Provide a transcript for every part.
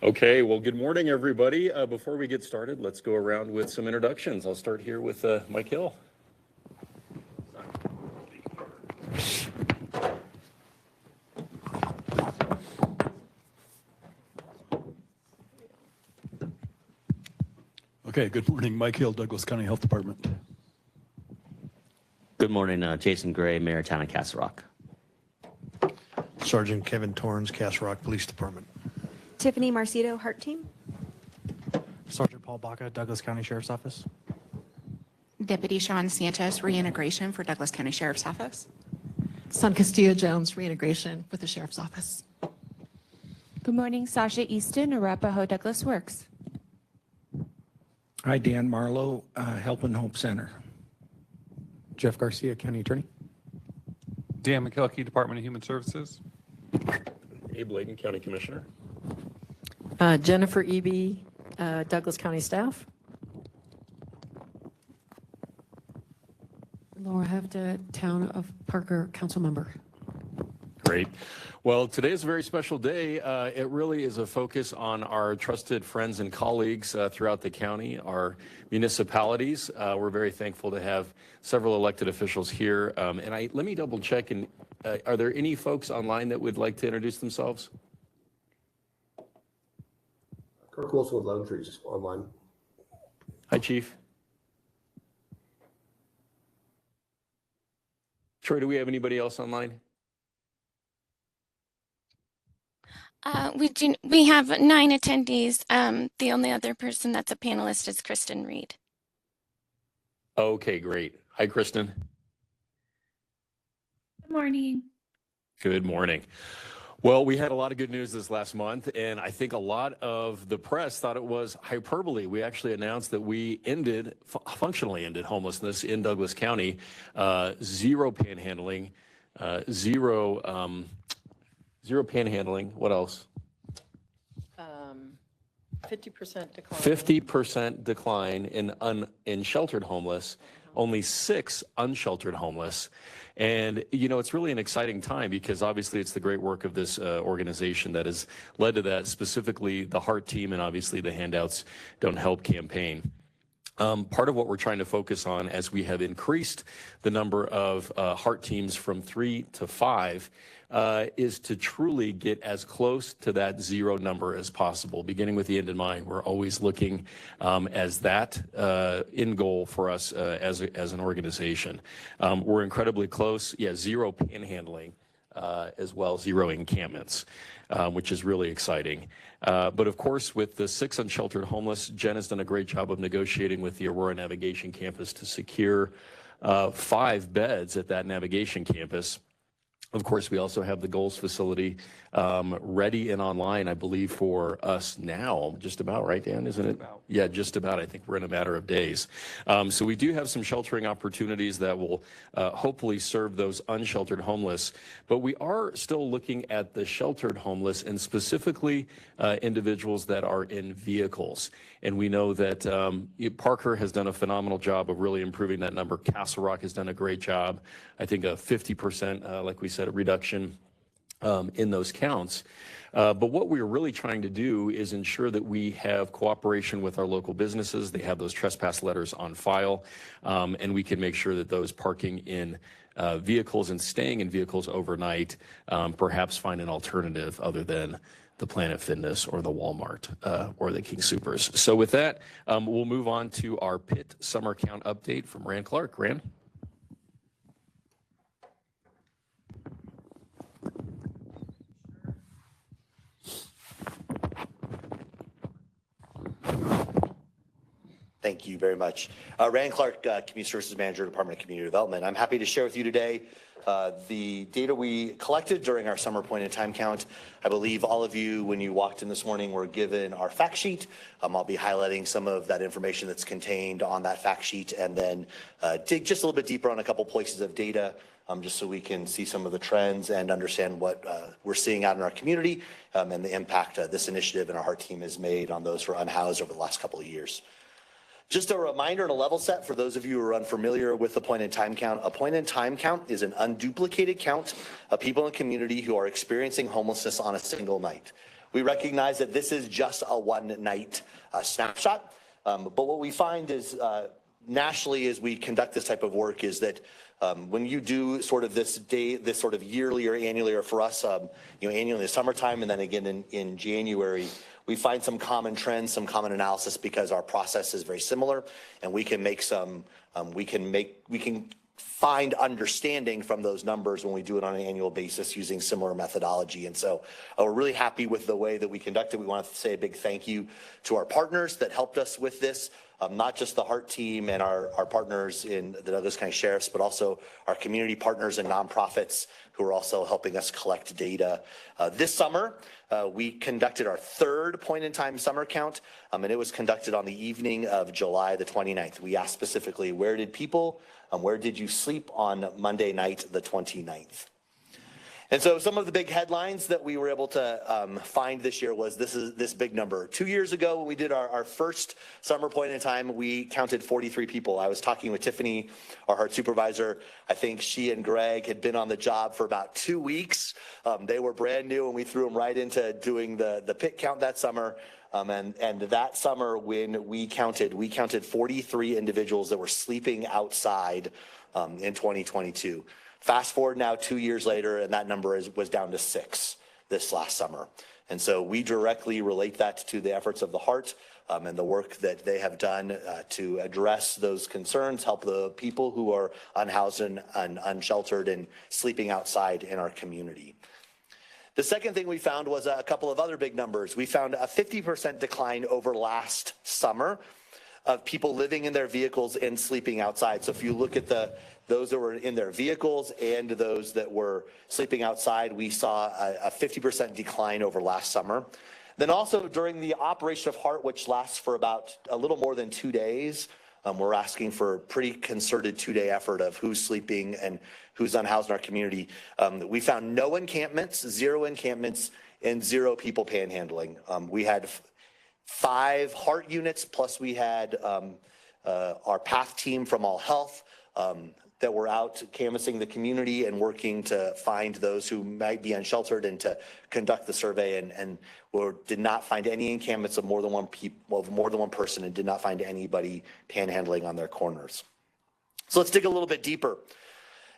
Okay, well, good morning, everybody. Before we get started, let's go around with some introductions. I'll start here with Mike Hill. Okay, good morning. Mike Hill, Douglas County Health Department. Good morning, Jason Gray, Mayor, Town of Castle Rock. Sergeant Kevin Torrens, Castle Rock Police Department. Tiffany Marcito, Heart Team. Sergeant Paul Baca, Douglas County Sheriff's Office. Deputy Sean Sanchez, Reintegration for Douglas County Sheriff's Office. Son Castillo Jones, Reintegration with the Sheriff's Office. Good morning, Sasha Easton, Arapahoe Douglas Works. Hi, Dan Marlowe, Help and Hope Center. Jeff Garcia, County Attorney. Dan McKelkey, Department of Human Services. Abe Layden, County Commissioner. Jennifer Eby, Douglas County Staff. Laura Hefta, Town of Parker Council Member. Great. Well, today is a very special day. It really is a focus on our trusted friends and colleagues throughout the county, our municipalities. We're very thankful to have several elected officials here. Let me double check. And are there any folks online that would like to introduce themselves? Kirk Wilson with Lone Trees online. Hi, Chief. Troy, do we have anybody else online? We have 9 attendees. The only other person that's a panelist is Kristen Reed. Okay, great. Hi, Kristen. Good morning. Good morning. Well, we had a lot of good news this last month, and I think a lot of the press thought it was hyperbole. We actually announced that we functionally ended homelessness in Douglas County, zero panhandling, zero panhandling. What else? 50% decline. 50% decline in sheltered homeless, only 6 unsheltered homeless. And, you know, it's really an exciting time because obviously it's the great work of this organization that has led to that, specifically the Heart Team and obviously the Handouts Don't Help campaign. Part of what we're trying to focus on as we have increased the number of Heart Teams from 3 to 5 is to truly get as close to that 0 number as possible, beginning with the end in mind. We're always looking as that end goal for us as an organization. We're incredibly close. Yeah, 0 panhandling as well, 0 encampments, which is really exciting. But of course, with the 6 unsheltered homeless, Jen has done a great job of negotiating with the Aurora Navigation Campus to secure 5 beds at that navigation campus. Of course, we also have the Goals facility ready and online, I believe, for us now. Just about, right, Dan? Isn't it? Yeah, just about. I think we're in a matter of days. So we do have some sheltering opportunities that will hopefully serve those unsheltered homeless. But we are still looking at the sheltered homeless and specifically individuals that are in vehicles. And we know that Parker has done a phenomenal job of really improving that number. Castle Rock has done a great job. I think a 50%, like we said, a reduction in those counts. But what we're really trying to do is ensure that we have cooperation with our local businesses. They have those trespass letters on file, and we can make sure that those parking in vehicles and staying in vehicles overnight perhaps find an alternative other than the Planet Fitness or the Walmart or the King Soopers. So with that, we'll move on to our PIT summer count update from Rand Clark. Rand? Thank you very much. Rand Clark, Community Services Manager, Department of Community Development. I'm happy to share with you today the data we collected during our summer point in time count. I believe all of you, when you walked in this morning, were given our fact sheet. I'll be highlighting some of that information that's contained on that fact sheet and then dig just a little bit deeper on a couple places of data just so we can see some of the trends and understand what we're seeing out in our community and the impact this initiative and our Heart Team has made on those who are unhoused over the last couple of years. Just a reminder and a level set for those of you who are unfamiliar with the point in time count. A point in time count is an unduplicated count of people in the community who are experiencing homelessness on a single night. We recognize that this is just a one-night snapshot, but what we find is nationally as we conduct this type of work is that when you do sort of this sort of yearly or annually, or for us, annually in the summertime and then again in January, we find some common trends, some common analysis because our process is very similar, and we can make some, we can find understanding from those numbers when we do it on an annual basis using similar methodology. And so we're really happy with the way that we conduct it. We want to say a big thank you to our partners that helped us with this. Not just the HEART team and our partners in the Douglas County Sheriffs, but also our community partners and nonprofits who are also helping us collect data. This summer, we conducted our third point-in-time summer count, and it was conducted on the evening of July the 29th. We asked specifically, where did where did you sleep on Monday night, the 29th? And so some of the big headlines that we were able to find this year was this big number. 2 years ago, when we did our first summer point in time, we counted 43 people. I was talking with Tiffany, our HEART supervisor. I think she and Greg had been on the job for about 2 weeks. They were brand new, and we threw them right into doing the pit count that summer. And that summer when we counted 43 individuals that were sleeping outside in 2022. Fast forward now 2 years later, and that number was down to 6 this last summer. And so we directly relate that to the efforts of the HEART and the work that they have done to address those concerns, help the people who are unhoused and unsheltered and sleeping outside in our community. The second thing we found was a couple of other big numbers. We found a 50% decline over last summer of people living in their vehicles and sleeping outside. So if you look at those that were in their vehicles and those that were sleeping outside, we saw a 50% decline over last summer. Then also during the operation of HEART, which lasts for about a little more than 2 days, we're asking for a pretty concerted 2-day effort of who's sleeping and who's unhoused in our community. We found no encampments, 0 encampments, and 0 people panhandling. We had 5 HEART units, plus we had our PATH team from All Health that were out canvassing the community and working to find those who might be unsheltered and to conduct the survey, and did not find any encampments of more than one person, and did not find anybody panhandling on their corners. So let's dig a little bit deeper.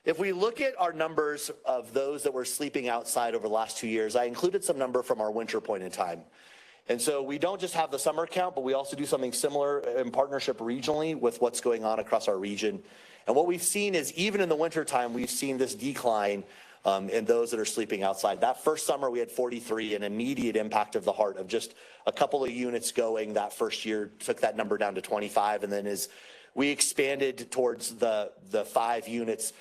If we look at our numbers of those that were sleeping outside over the last 2 years, I included some number from our winter point in time. And so we don't just have the summer count, but we also do something similar in partnership regionally with what's going on across our region. And what we've seen is even in the wintertime, we've seen this decline in those that are sleeping outside. That first summer, we had 43, an immediate impact of the HEART of just a couple of units going that first year, took that number down to 25. And then as we expanded towards the 5 units,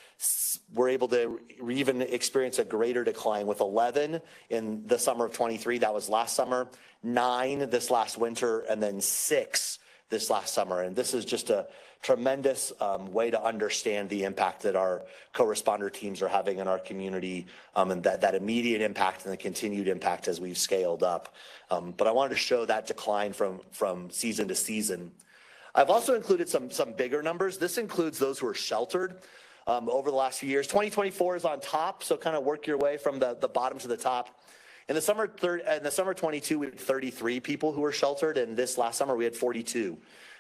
we're able to even experience a greater decline with 11 in the summer of 23. That was last summer, 9 this last winter, and then 6 this last summer. And this is just a tremendous way to understand the impact that our co-responder teams are having in our community, and that immediate impact and the continued impact as we've scaled up. But I wanted to show that decline from season to season. I've also included some bigger numbers. This includes those who are sheltered over the last few years. 2024 is on top, so kind of work your way from the bottom to the top. In the summer 22, we had 33 people who were sheltered, and this last summer we had 42.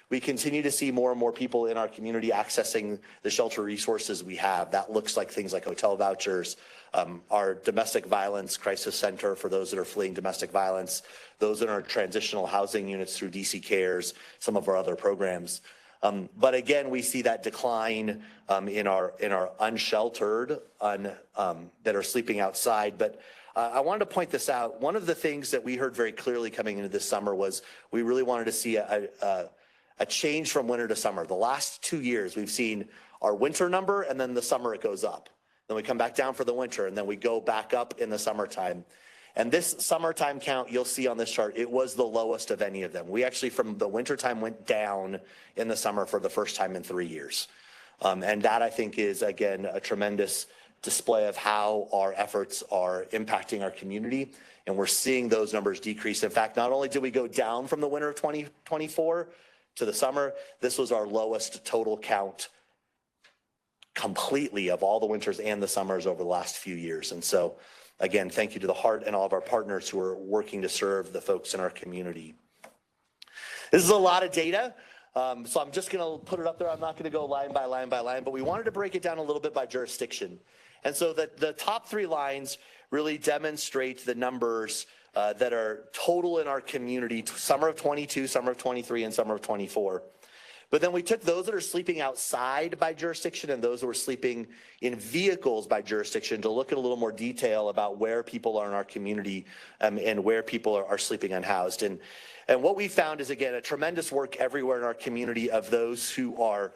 We continue to see more and more people in our community accessing the shelter resources we have. That looks like things like hotel vouchers, our domestic violence crisis center for those that are fleeing domestic violence, those in our transitional housing units through DC Cares, some of our other programs. But again, we see that decline in our unsheltered that are sleeping outside. But I wanted to point this out. One of the things that we heard very clearly coming into this summer was we really wanted to see a change from winter to summer. The last 2 years, we've seen our winter number, and then the summer it goes up. Then we come back down for the winter, and then we go back up in the summertime. And this summertime count, you'll see on this chart, it was the lowest of any of them. We actually, from the wintertime, went down in the summer for the first time in 3 years. And that, I think, is, again, a tremendous display of how our efforts are impacting our community. And we're seeing those numbers decrease. In fact, not only did we go down from the winter of 2024 to the summer, this was our lowest total count completely of all the winters and the summers over the last few years. And so again, thank you to the Heart and all of our partners who are working to serve the folks in our community. This is a lot of data. So I'm just going to put it up there. I'm not going to go line by line by line, but we wanted to break it down a little bit by jurisdiction. And so the top 3 lines really demonstrate the numbers that are total in our community, summer of 22, summer of 23, and summer of 24. But then we took those that are sleeping outside by jurisdiction and those who are sleeping in vehicles by jurisdiction to look at a little more detail about where people are in our community and where people are sleeping unhoused. And what we found is, again, a tremendous work everywhere in our community of those who are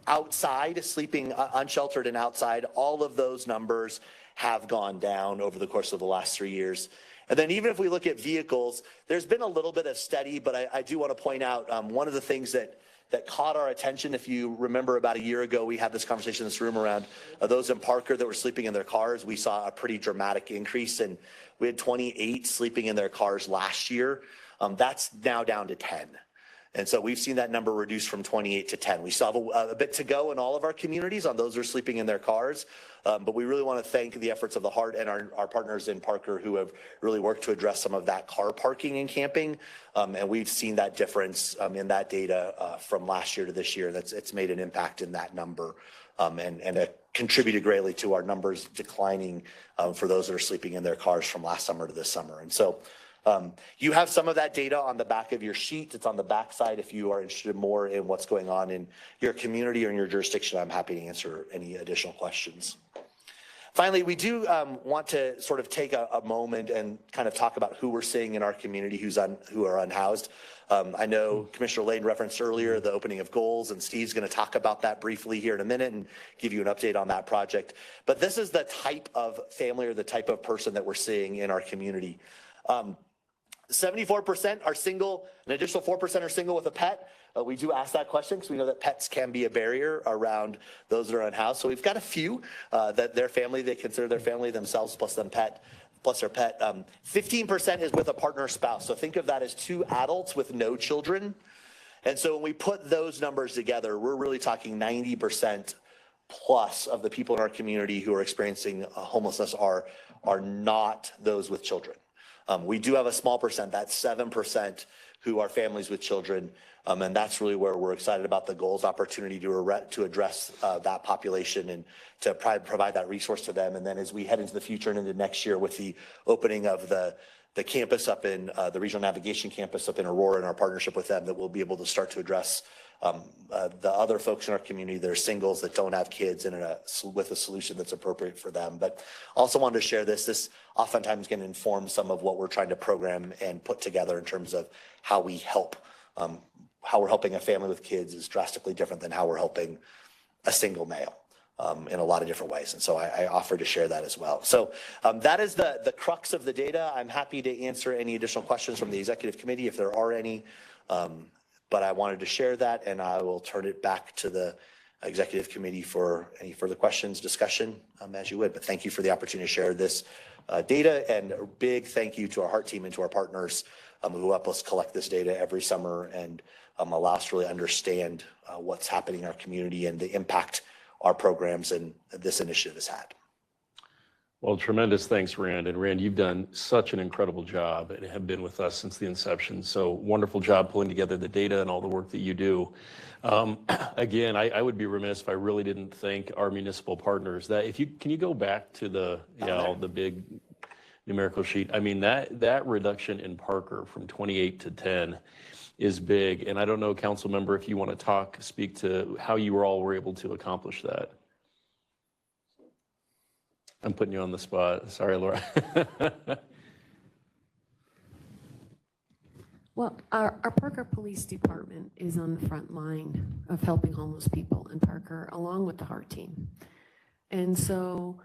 outside, sleeping unsheltered and outside. All of those numbers have gone down over the course of the last 3 years. And then even if we look at vehicles, there's been a little bit of steady, but I do want to point out one of the things that caught our attention. If you remember, about a year ago, we had this conversation in this room around those in Parker that were sleeping in their cars. We saw a pretty dramatic increase, and we had 28 sleeping in their cars last year. That's now down to 10. And so we've seen that number reduce from 28 to 10. We still have a bit to go in all of our communities on those who are sleeping in their cars. But we really want to thank the efforts of the Heart and our partners in Parker who have really worked to address some of that car parking and camping. And we've seen that difference in that data from last year to this year. It's made an impact in that number and contributed greatly to our numbers declining for those that are sleeping in their cars from last summer to this summer. And so you have some of that data on the back of your sheet. It's on the back side if you are interested more in what's going on in your community or in your jurisdiction. I'm happy to answer any additional questions. Finally, we do want to sort of take a moment and kind of talk about who we're seeing in our community who are unhoused. I know Commissioner Lane referenced earlier the opening of goals, and Steve's going to talk about that briefly here in a minute and give you an update on that project. But this is the type of family or the type of person that we're seeing in our community. 74% are single, an additional 4% are single with a pet. We do ask that question because we know that pets can be a barrier around those that are unhoused. So we've got a few that their family, they consider their family themselves plus their pet. 15% is with a partner or spouse. So think of that as 2 adults with no children. And so when we put those numbers together, we're really talking 90% plus of the people in our community who are experiencing homelessness are not those with children. We do have a small percent, that's 7%, who are families with children. And that's really where we're excited about the goals opportunity to address that population and to provide that resource to them. And then as we head into the future and into next year with the opening of the campus up in the Regional Navigation Campus up in Aurora and our partnership with them, that we'll be able to start to address the other folks in our community that are singles that don't have kids and with a solution that's appropriate for them. But also wanted to share this oftentimes can inform some of what we're trying to program and put together in terms of how we help. How we're helping a family with kids is drastically different than how we're helping a single male in a lot of different ways. And so I offered to share that as well. So that is the crux of the data. I'm happy to answer any additional questions from the executive committee if there are any. But I wanted to share that, and I will turn it back to the executive committee for any further questions, discussion, as you would. But thank you for the opportunity to share this data, and a big thank you to our Heart team and to our partners who help us collect this data every summer and allow us to really understand what's happening in our community and the impact our programs and this initiative has had. Well, tremendous thanks, Rand. And Rand, you've done such an incredible job and have been with us since the inception. So wonderful job pulling together the data and all the work that you do. Again, I would be remiss if I really didn't thank our municipal partners. Can you go back to the big numerical sheet? I mean, that reduction in Parker from 28 to 10 is big. And I don't know, council member, if you want to speak to how you all were able to accomplish that. I'm putting you on the spot. Sorry, Laura. Well, our Parker Police Department is on the front line of helping homeless people in Parker, along with the Heart team. And so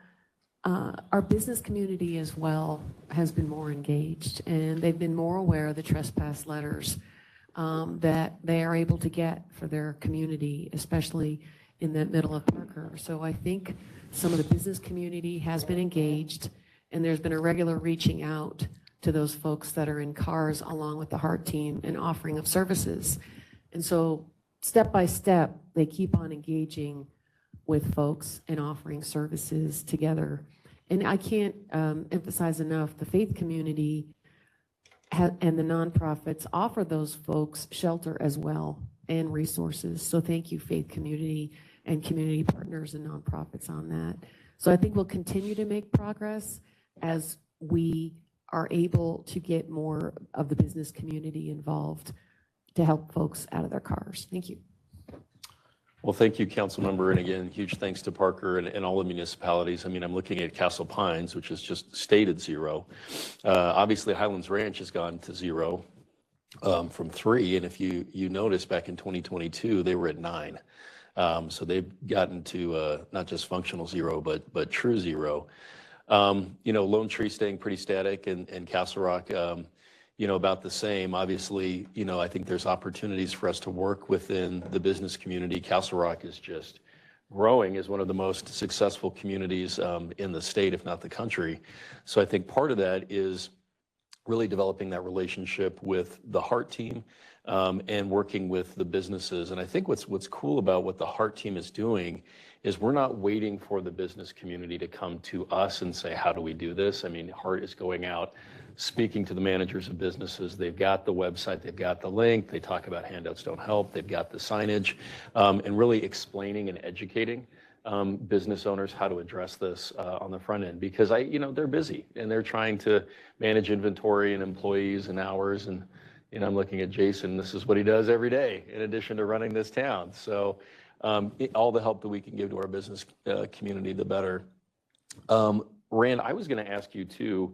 our business community as well has been more engaged, and they've been more aware of the trespass letters that they are able to get for their community, especially in the middle of Parker. So I think some of the business community has been engaged, and there's been a regular reaching out to those folks that are in cars along with the Heart team and offering of services. And so step by step, they keep on engaging with folks and offering services together. And I can't emphasize enough, the faith community and the nonprofits offer those folks shelter as well and resources. So thank you, faith community and community partners and nonprofits on that. So I think we'll continue to make progress as we are able to get more of the business community involved to help folks out of their cars. Thank you. Well, thank you, council member. And again, huge thanks to Parker and all the municipalities. I mean, I'm looking at Castle Pines, which is just stated 0. Obviously, Highlands Ranch has gone to 0 from 3. And if you notice back in 2022, they were at 9. So they've gotten to not just functional 0, but true 0. Lone Tree staying pretty static, and Castle Rock, about the same. Obviously, I think there's opportunities for us to work within the business community. Castle Rock is just growing as one of the most successful communities in the state, if not the country. So I think part of that is really developing that relationship with the Heart team and working with the businesses. And I think what's cool about what the Heart team is doing is we're not waiting for the business community to come to us and say, how do we do this? I mean, Heart is going out, speaking to the managers of businesses. They've got the website, they've got the link, they talk about handouts don't help, they've got the signage, and really explaining and educating business owners how to address this on the front end, because they're busy and they're trying to manage inventory and employees and hours. And I'm looking at Jason, this is what he does every day in addition to running this town. So all the help that we can give to our business community, the better. Rand, I was going to ask you too,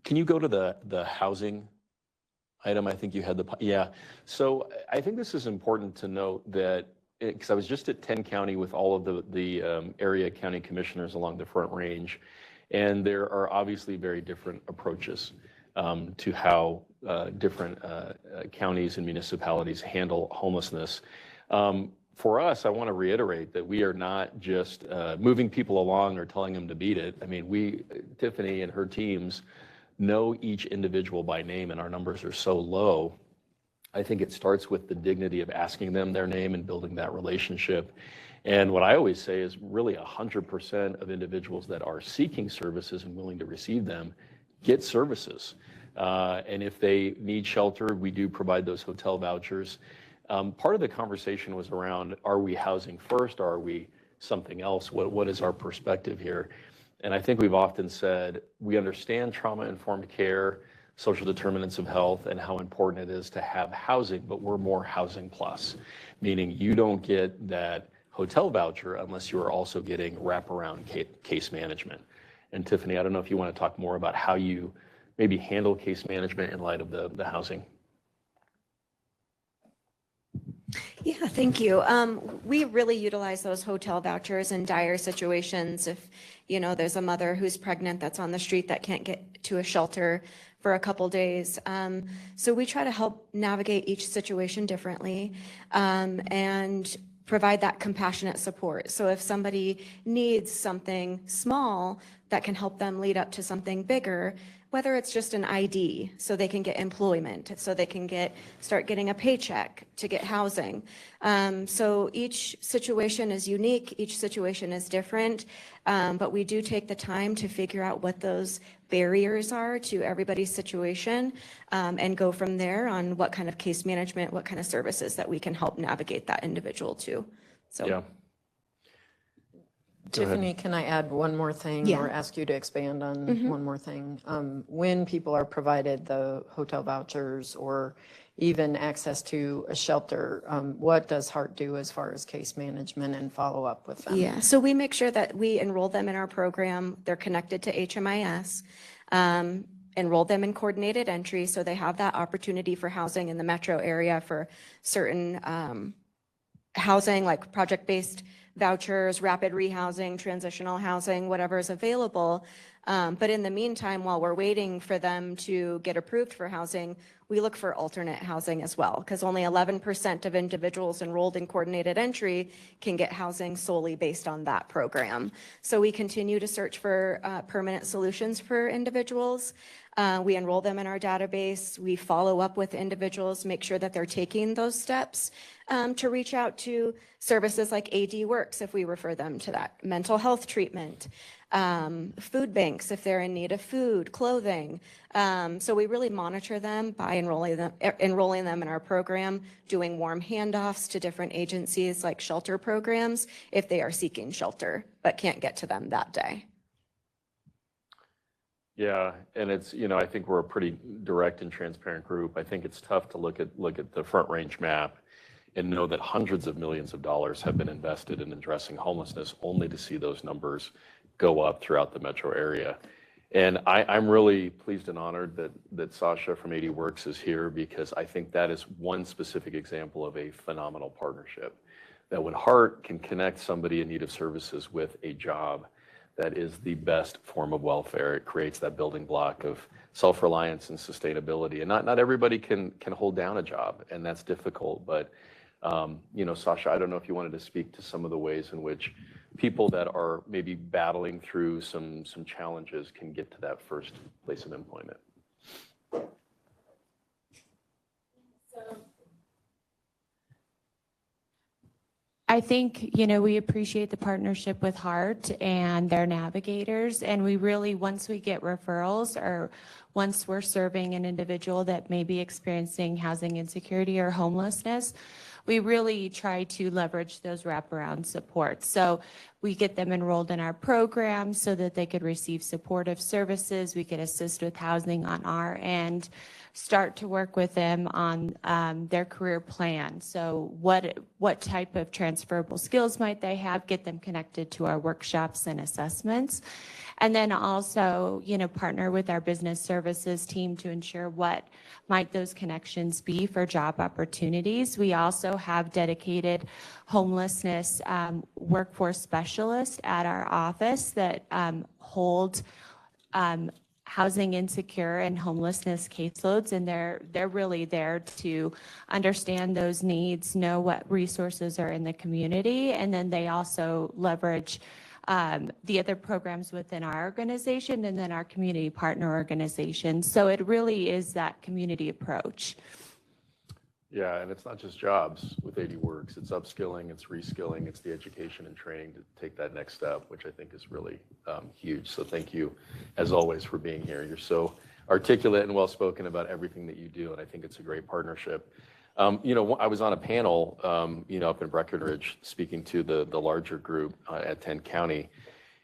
can you go to the housing item? I think you had yeah. So I think this is important to note that, because I was just at 10 County with all of the area county commissioners along the Front Range, and there are obviously very different approaches to how different counties and municipalities handle homelessness. For us, I want to reiterate that we are not just moving people along or telling them to beat it. I mean, Tiffany and her teams know each individual by name, and our numbers are so low. I think it starts with the dignity of asking them their name and building that relationship. And what I always say is really 100% of individuals that are seeking services and willing to receive them get services. And if they need shelter, we do provide those hotel vouchers. Part of the conversation was around, are we housing first, or are we something else? What is our perspective here? And I think we've often said, we understand trauma-informed care, social determinants of health, and how important it is to have housing, but we're more housing plus, meaning you don't get that hotel voucher unless you are also getting wraparound case management. And Tiffany, I don't know if you want to talk more about how you maybe handle case management in light of the housing. Yeah, thank you. We really utilize those hotel vouchers in dire situations. If, there's a mother who's pregnant that's on the street that can't get to a shelter for a couple days. So we try to help navigate each situation differently and provide that compassionate support. So if somebody needs something small that can help them lead up to something bigger, whether it's just an ID so they can get employment, so they can start getting a paycheck to get housing. So each situation is unique, each situation is different, but we do take the time to figure out what those barriers are to everybody's situation and go from there on what kind of case management, what kind of services that we can help navigate that individual to. So. Yeah. Tiffany, can I add one more thing or ask you to expand on one more thing? When people are provided the hotel vouchers or even access to a shelter, what does Heart do as far as case management and follow up with them? Yeah, so we make sure that we enroll them in our program. They're connected to HMIS, enroll them in coordinated entry so they have that opportunity for housing in the metro area for certain housing like project-based vouchers, rapid rehousing, transitional housing, whatever is available. But in the meantime, while we're waiting for them to get approved for housing, we look for alternate housing as well, because only 11% of individuals enrolled in coordinated entry can get housing solely based on that program. So we continue to search for permanent solutions for individuals. We enroll them in our database. We follow up with individuals, make sure that they're taking those steps to reach out to services like AD Works if we refer them to that, mental health treatment. food banks if they're in need of food, clothing. So we really monitor them by enrolling them in our program, doing warm handoffs to different agencies like shelter programs if they are seeking shelter but can't get to them that day. Yeah, and it's, I think we're a pretty direct and transparent group. I think it's tough to look at the Front Range map and know that hundreds of millions of dollars have been invested in addressing homelessness, only to see those numbers go up throughout the metro area. And I'm really pleased and honored that Sasha from 80 Works is here, because I think that is one specific example of a phenomenal partnership. That when HEART can connect somebody in need of services with a job, that is the best form of welfare. It creates that building block of self-reliance and sustainability. And not everybody can hold down a job, and that's difficult. But Sasha, I don't know if you wanted to speak to some of the ways in which people that are maybe battling through some challenges can get to that first place of employment. I think, we appreciate the partnership with HEART and their navigators. And we really, once we get referrals or once we're serving an individual that may be experiencing housing insecurity or homelessness, we really try to leverage those wraparound supports. So we get them enrolled in our program so that they could receive supportive services. We could assist with housing on our end, start to work with them on their career plan. So what type of transferable skills might they have, get them connected to our workshops and assessments. And then also, partner with our business services team to ensure what might those connections be for job opportunities. We also have dedicated homelessness workforce specialists at our office that hold housing insecure and homelessness caseloads, and they're really there to understand those needs, know what resources are in the community, and then they also leverage the other programs within our organization and then our community partner organization. So it really is that community approach. Yeah, and it's not just jobs with 80 Works. It's upskilling, it's reskilling, it's the education and training to take that next step, which I think is really huge. So thank you, as always, for being here. You're so articulate and well-spoken about everything that you do, and I think it's a great partnership. I was on a panel, up in Breckenridge, speaking to the larger group at 10 County.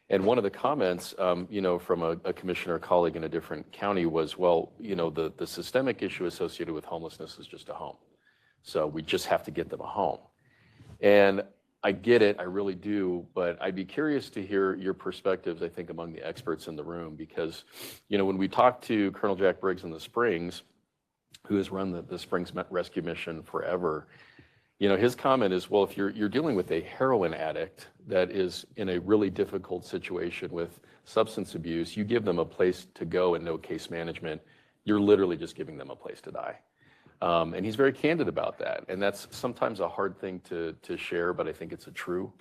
And one of the comments, from a commissioner colleague in a different county was, well, the systemic issue associated with homelessness is just a home. So we just have to get them a home. And I get it, I really do, but I'd be curious to hear your perspectives, I think, among the experts in the room, because, when we talked to Colonel Jack Briggs in the Springs, who has run the Springs Rescue Mission forever, his comment is, well, if you're dealing with a heroin addict that is in a really difficult situation with substance abuse, you give them a place to go and no case management, you're literally just giving them a place to die. And he's very candid about that. And that's sometimes a hard thing to share, but I think it's a true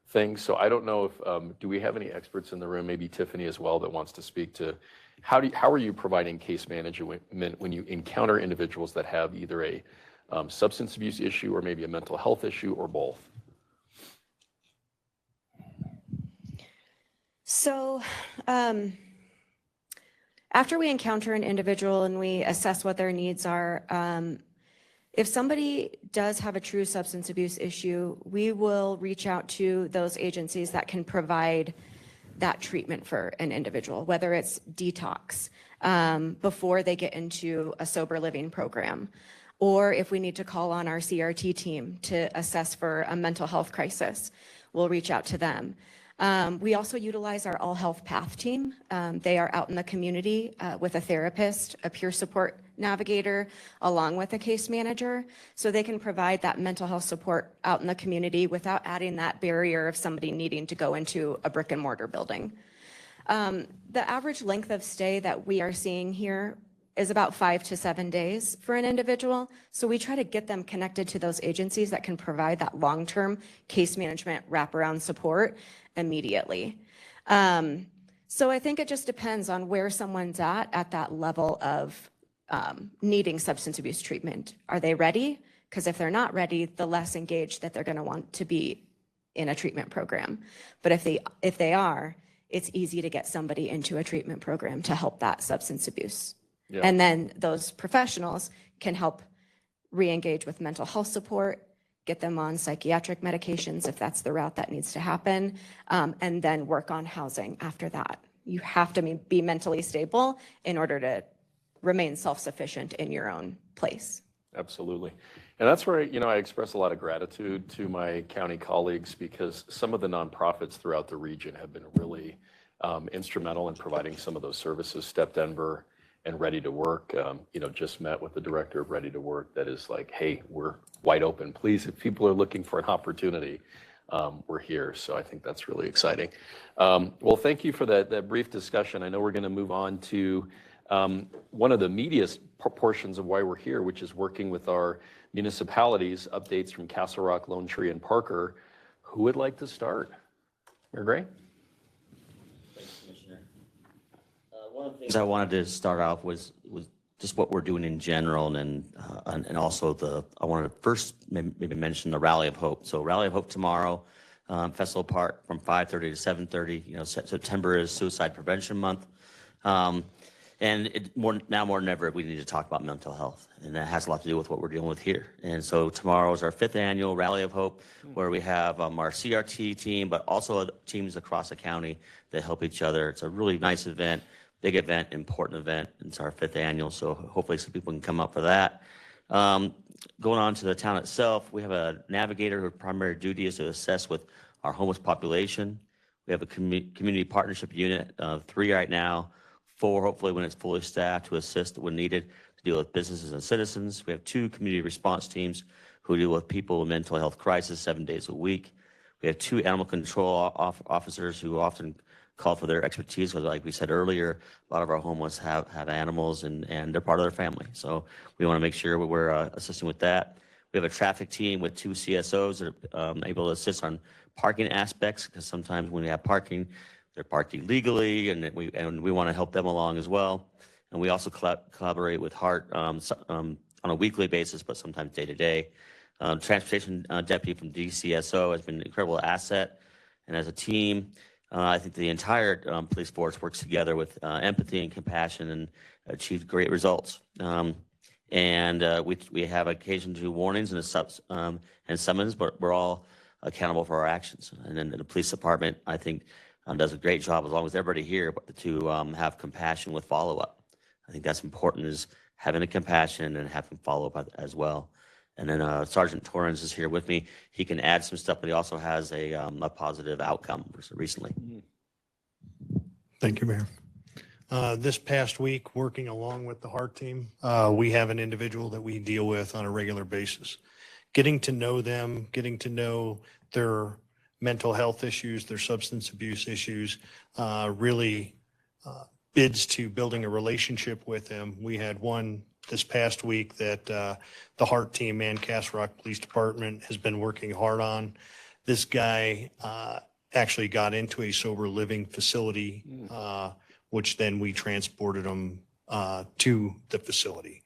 thing. So I don't know if, do we have any experts in the room, maybe Tiffany as well, that wants to speak to how are you providing case management when you encounter individuals that have either a substance abuse issue or maybe a mental health issue or both? So after we encounter an individual and we assess what their needs are, if somebody does have a true substance abuse issue, we will reach out to those agencies that can provide that treatment for an individual, whether it's detox before they get into a sober living program, or if we need to call on our CRT team to assess for a mental health crisis, we'll reach out to them. We also utilize our All Health Path team. They are out in the community with a therapist, a peer support navigator, along with a case manager, so they can provide that mental health support out in the community without adding that barrier of somebody needing to go into a brick and mortar building. The average length of stay that we are seeing here is about 5 to 7 days for an individual. So we try to get them connected to those agencies that can provide that long-term case management wraparound support immediately. So I think it just depends on where someone's at that level of needing substance abuse treatment. Are they ready? Because if they're not ready, the less engaged that they're going to want to be in a treatment program. But if they are, it's easy to get somebody into a treatment program to help that substance abuse. Yeah. And then those professionals can help re-engage with mental health support, get them on psychiatric medications if that's the route that needs to happen, and then work on housing after that. You have to be mentally stable in order to remain self-sufficient in your own place. Absolutely. And that's where, I express a lot of gratitude to my county colleagues, because some of the nonprofits throughout the region have been really instrumental in providing some of those services. Step Denver and Ready to Work, just met with the director of Ready to Work that is like, hey, we're wide open. Please, if people are looking for an opportunity, we're here. So I think that's really exciting. Well, thank you for that brief discussion. I know we're going to move on to one of the meatiest portions of why we're here, which is working with our municipalities, updates from Castle Rock, Lone Tree, and Parker. Who would like to start? Mayor Gray? Thanks, Commissioner. One of the things I wanted to start off was just what we're doing in general, and also I wanted to first maybe mention the Rally of Hope. So Rally of Hope tomorrow, Festival Park from 5:30 to 7:30. September is Suicide Prevention Month. And now more than ever, we need to talk about mental health, and that has a lot to do with what we're dealing with here. And so tomorrow is our 5th annual Rally of Hope, where we have our CRT team, but also teams across the county that help each other. It's a really nice event, big event, important event. It's our 5th annual, so hopefully some people can come up for that. Going on to the town itself, we have a navigator whose primary duty is to assess with our homeless population. We have a community partnership unit of 3 right now, 4 hopefully when it's fully staffed to assist when needed to deal with businesses and citizens. We have 2 community response teams who deal with people with mental health crisis 7 days a week. We have 2 animal control officers who often call for their expertise, because like we said earlier, a lot of our homeless have animals and they're part of their family. So we want to make sure we're assisting with that. We have a traffic team with 2 CSOs that are able to assist on parking aspects, because sometimes when we have parking, they're parked illegally, and we want to help them along as well. And we also collaborate with HART on a weekly basis, but sometimes day to day. Transportation deputy from DCSO has been an incredible asset, and as a team, I think the entire police force works together with empathy and compassion and achieved great results. We have occasion to do warnings and summons, but we're all accountable for our actions. And then the police department, I think, does a great job, as long as everybody here, to have compassion with follow-up. I think that's important, is having a compassion and having follow-up as well. And then Sergeant Torrens is here with me. He can add some stuff, but he also has a positive outcome recently. Thank you, Mayor. This past week, working along with the HART team, we have an individual that we deal with on a regular basis. Getting to know them, getting to know their mental health issues, their substance abuse issues, really bids to building a relationship with them. We had one this past week that the HART team and Castle Rock Police Department has been working hard on. This guy actually got into a sober living facility, which then we transported him to the facility.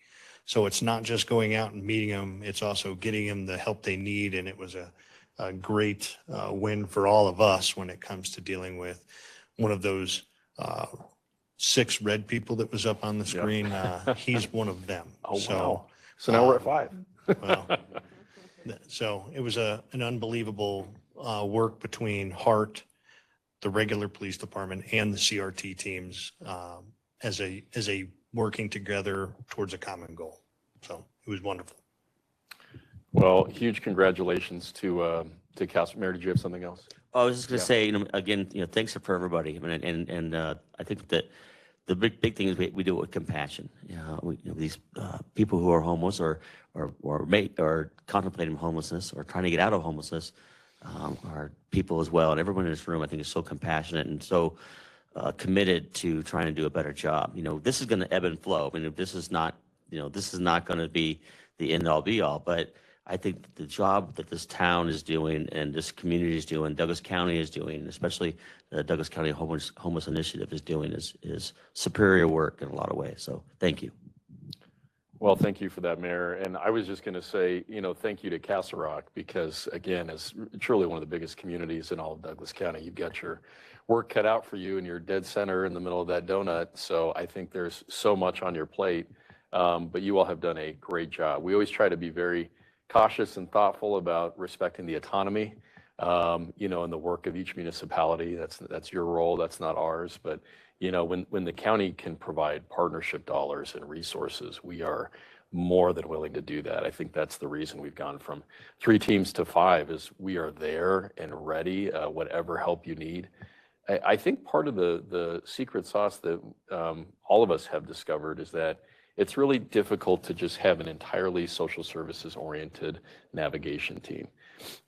So it's not just going out and meeting them, it's also getting them the help they need. And it was a great win for all of us when it comes to dealing with one of those 6 red people that was up on the screen. Yep. He's one of them. Oh, wow. So now we're at 5. Well, so it was an unbelievable work between HART, the regular police department, and the CRT teams as a working together towards a common goal. So it was wonderful. Well, huge congratulations to Castle. Mayor, did you have something else? I was just going to say, again, thanks for everybody. And I think that the big thing is we do it with compassion. These people who are homeless or contemplating homelessness or trying to get out of homelessness are people as well. And everyone in this room, I think, is so compassionate and so committed to trying to do a better job. This is going to ebb and flow. This is not going to be the end all be all, but I think the job that this town is doing and this community is doing, Douglas County is doing, especially the Douglas County Homeless Initiative is doing, is superior work in a lot of ways. So thank you. Well, thank you for that, Mayor. And I was just going to say, thank you to Castle Rock because, again, as truly one of the biggest communities in all of Douglas County, you've got your work cut out for you and you're dead center in the middle of that donut. So I think there's so much on your plate, but you all have done a great job. We always try to be very cautious and thoughtful about respecting the autonomy, and the work of each municipality. That's your role. That's not ours. But when the county can provide partnership dollars and resources, we are more than willing to do that. I think that's the reason we've gone from 3 teams to 5 is we are there and ready, whatever help you need. I think part of the secret sauce that all of us have discovered is that it's really difficult to just have an entirely social services oriented navigation team.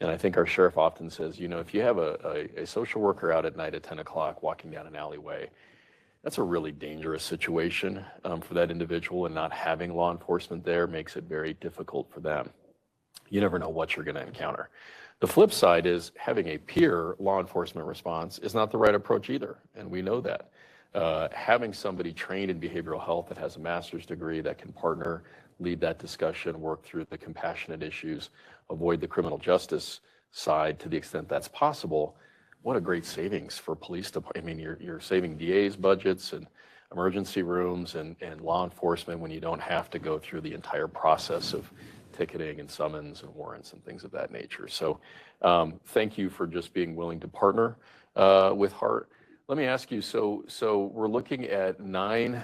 And I think our sheriff often says, if you have a social worker out at night at 10 o'clock walking down an alleyway, that's a really dangerous situation for that individual, and not having law enforcement there makes it very difficult for them. You never know what you're going to encounter. The flip side is having a peer law enforcement response is not the right approach either, and we know that. Having somebody trained in behavioral health that has a master's degree that can partner, lead that discussion, work through the compassionate issues, avoid the criminal justice side to the extent that's possible, what a great savings for police department. I mean, you're saving DA's budgets and emergency rooms and law enforcement when you don't have to go through the entire process of ticketing and summons and warrants and things of that nature. So thank you for just being willing to partner with HEART. Let me ask you, so we're looking at 9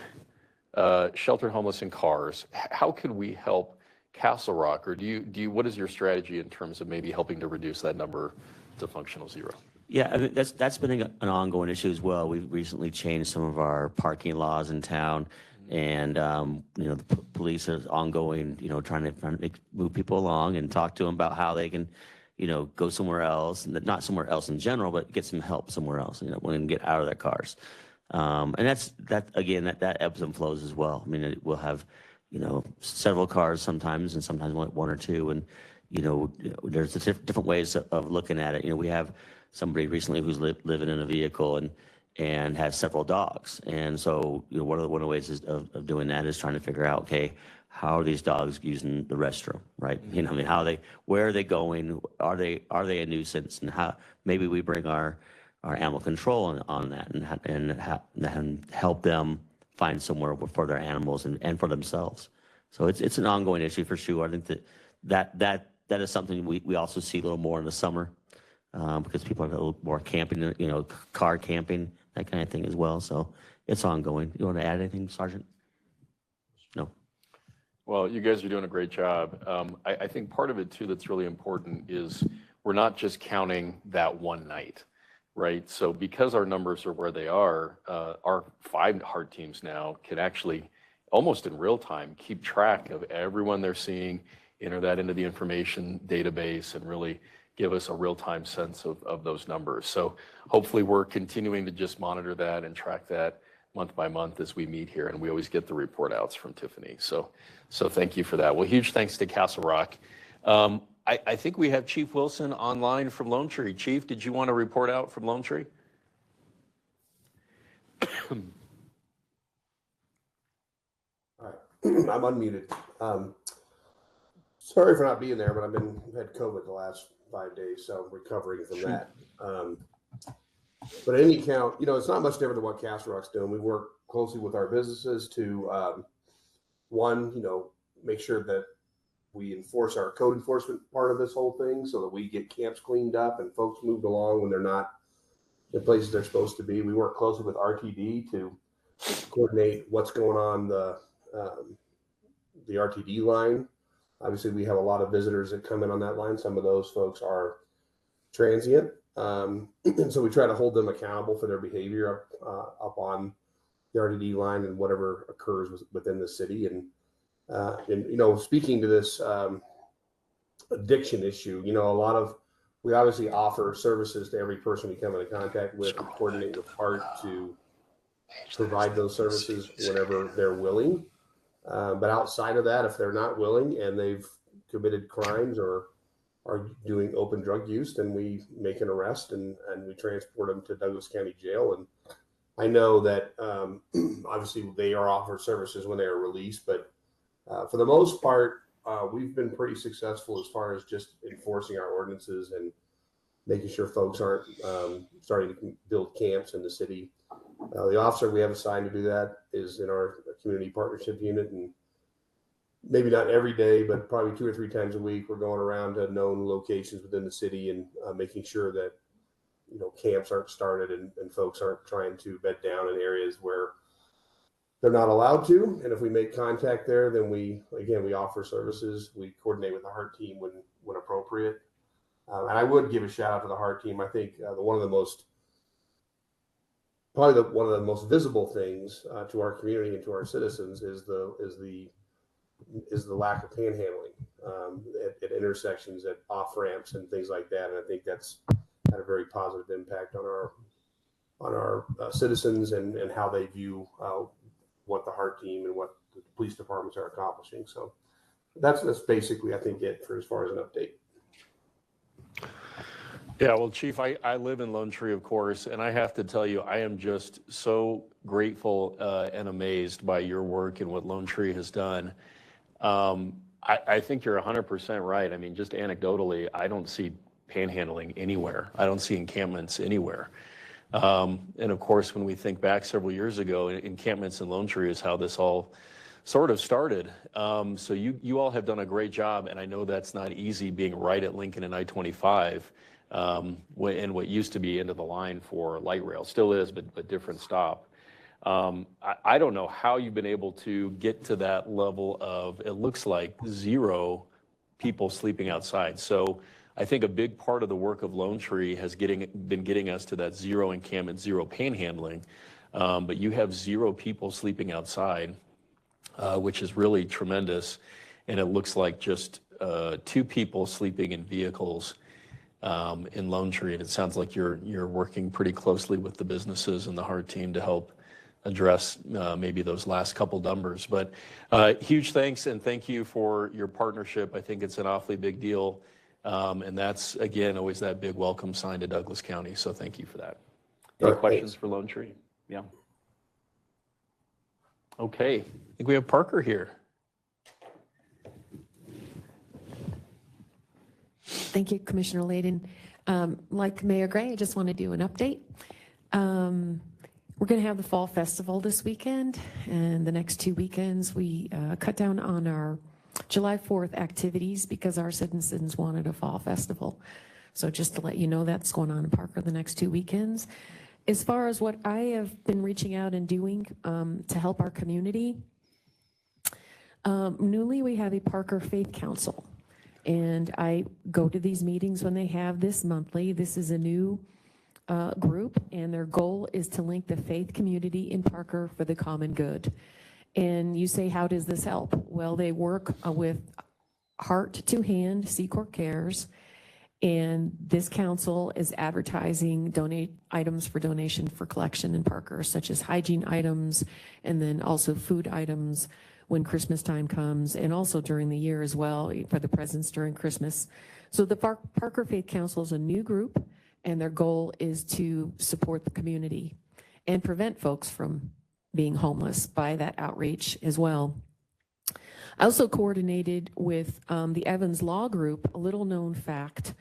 sheltered homeless in cars. How can we help Castle Rock, or what is your strategy in terms of maybe helping to reduce that number to functional 0? Yeah, I mean, that's been an ongoing issue as well. We've recently changed some of our parking laws in town, and the police are ongoing, trying to move people along and talk to them about how they can, go somewhere else, and not somewhere else in general, but get some help somewhere else, when they can get out of their cars. And that ebbs and flows as well. I mean, we'll have, several cars sometimes, and sometimes one or two, and there's different ways of looking at it. We have somebody recently who's living in a vehicle and has several dogs. And so, one of the ways of doing that is trying to figure out, okay, how are these dogs using the restroom, right? Where are they going? Are they a nuisance? And how maybe we bring our animal control on that and help them find somewhere for their animals and for themselves. So it's an ongoing issue for sure. I think that is something we also see a little more in the summer. Because people are a little more camping, car camping, that kind of thing as well. So it's ongoing. You want to add anything, Sergeant? No. Well, you guys are doing a great job. I think part of it too that's really important is we're not just counting that one night, right? So because our numbers are where they are, our 5 HEART teams now can actually almost in real time keep track of everyone they're seeing, enter that into the information database, and really give us a real-time sense of those numbers. So hopefully we're continuing to just monitor that and track that month by month as we meet here, and we always get the report outs from Tiffany. So thank you for that. Well, huge thanks to Castle Rock. I think we have Chief Wilson online from Lone Tree. Chief, did you want to report out from Lone Tree? All right, I'm unmuted. Sorry for not being there, but I've had COVID the last 5 days, so I'm recovering from that. But at any count, it's not much different than what Castle Rock's doing. We work closely with our businesses to, make sure that we enforce our code enforcement part of this whole thing so that we get camps cleaned up and folks moved along when they're not in places they're supposed to be. We work closely with RTD to coordinate what's going on the RTD line. Obviously, we have a lot of visitors that come in on that line. Some of those folks are transient. And so we try to hold them accountable for their behavior up on the RTD line and whatever occurs within the city. And speaking to this addiction issue, we obviously offer services to every person we come into contact with and coordinate with HEART to provide those services whenever they're willing. But outside of that, if they're not willing and they've committed crimes or are doing open drug use, then we make an arrest and we transport them to Douglas County Jail. And I know that obviously they are offered services when they are released, but For the most part, we've been pretty successful as far as just enforcing our ordinances and making sure folks aren't starting to build camps in the city. The officer we have assigned to do that is in our community partnership unit, and maybe not every day, but probably 2 or 3 times a week, we're going around to known locations within the city and making sure that camps aren't started and folks aren't trying to bed down in areas where they're not allowed to. And if we make contact there, then we offer services. We coordinate with the HART team when appropriate. And I would give a shout out to the HART team. I think one of the most visible things to our community and to our citizens is the lack of panhandling at intersections, at off ramps, and things like that. And I think that's had a very positive impact on our citizens and how they view what the HART team and what the police departments are accomplishing. So that's basically, I think, it for as far as an update. Yeah, well, Chief, I live in Lone Tree, of course, and I have to tell you, I am just so grateful and amazed by your work and what Lone Tree has done. I think you're 100% right. I mean, just anecdotally, I don't see panhandling anywhere. I don't see encampments anywhere. And of course, when we think back several years ago, encampments in Lone Tree is how this all sort of started. So you all have done a great job, and I know that's not easy being right at Lincoln and I-25. And what used to be end of the line for light rail, still is, but different stop. I don't know how you've been able to get to that level of, it looks like, 0 people sleeping outside. So I think a big part of the work of Lone Tree has been getting us to that 0 encampment, 0 panhandling. But you have 0 people sleeping outside, which is really tremendous. And it looks like just 2 people sleeping in vehicles in Lone Tree, and it sounds like you're working pretty closely with the businesses and the HART team to help address maybe those last couple numbers. But huge thanks, and thank you for your partnership. I think it's an awfully big deal, and that's, again, always that big welcome sign to Douglas County, so thank you for that. Any questions for Lone Tree? Yeah. Okay, I think we have Parker here. Thank you, Commissioner Layden. Like Mayor Gray, I just want to do an update. We're going to have the Fall Festival this weekend, and the next 2 weekends we cut down on our July 4th activities because our citizens wanted a Fall Festival. So just to let you know, that's going on in Parker the next 2 weekends. As far as what I have been reaching out and doing to help our community, newly we have a Parker Faith Council. And I go to these meetings when they have this monthly. This is a new group, and their goal is to link the faith community in Parker for the common good. And you say, how does this help? Well, they work with Heart to Hand, Secor Cares, and this council is advertising items for donation for collection in Parker, such as hygiene items, and then also food items when Christmas time comes, and also during the year as well for the presents during Christmas. So the Parker Faith Council is a new group, and their goal is to support the community and prevent folks from being homeless by that outreach as well. I also coordinated with the Evans Law Group. A little known fact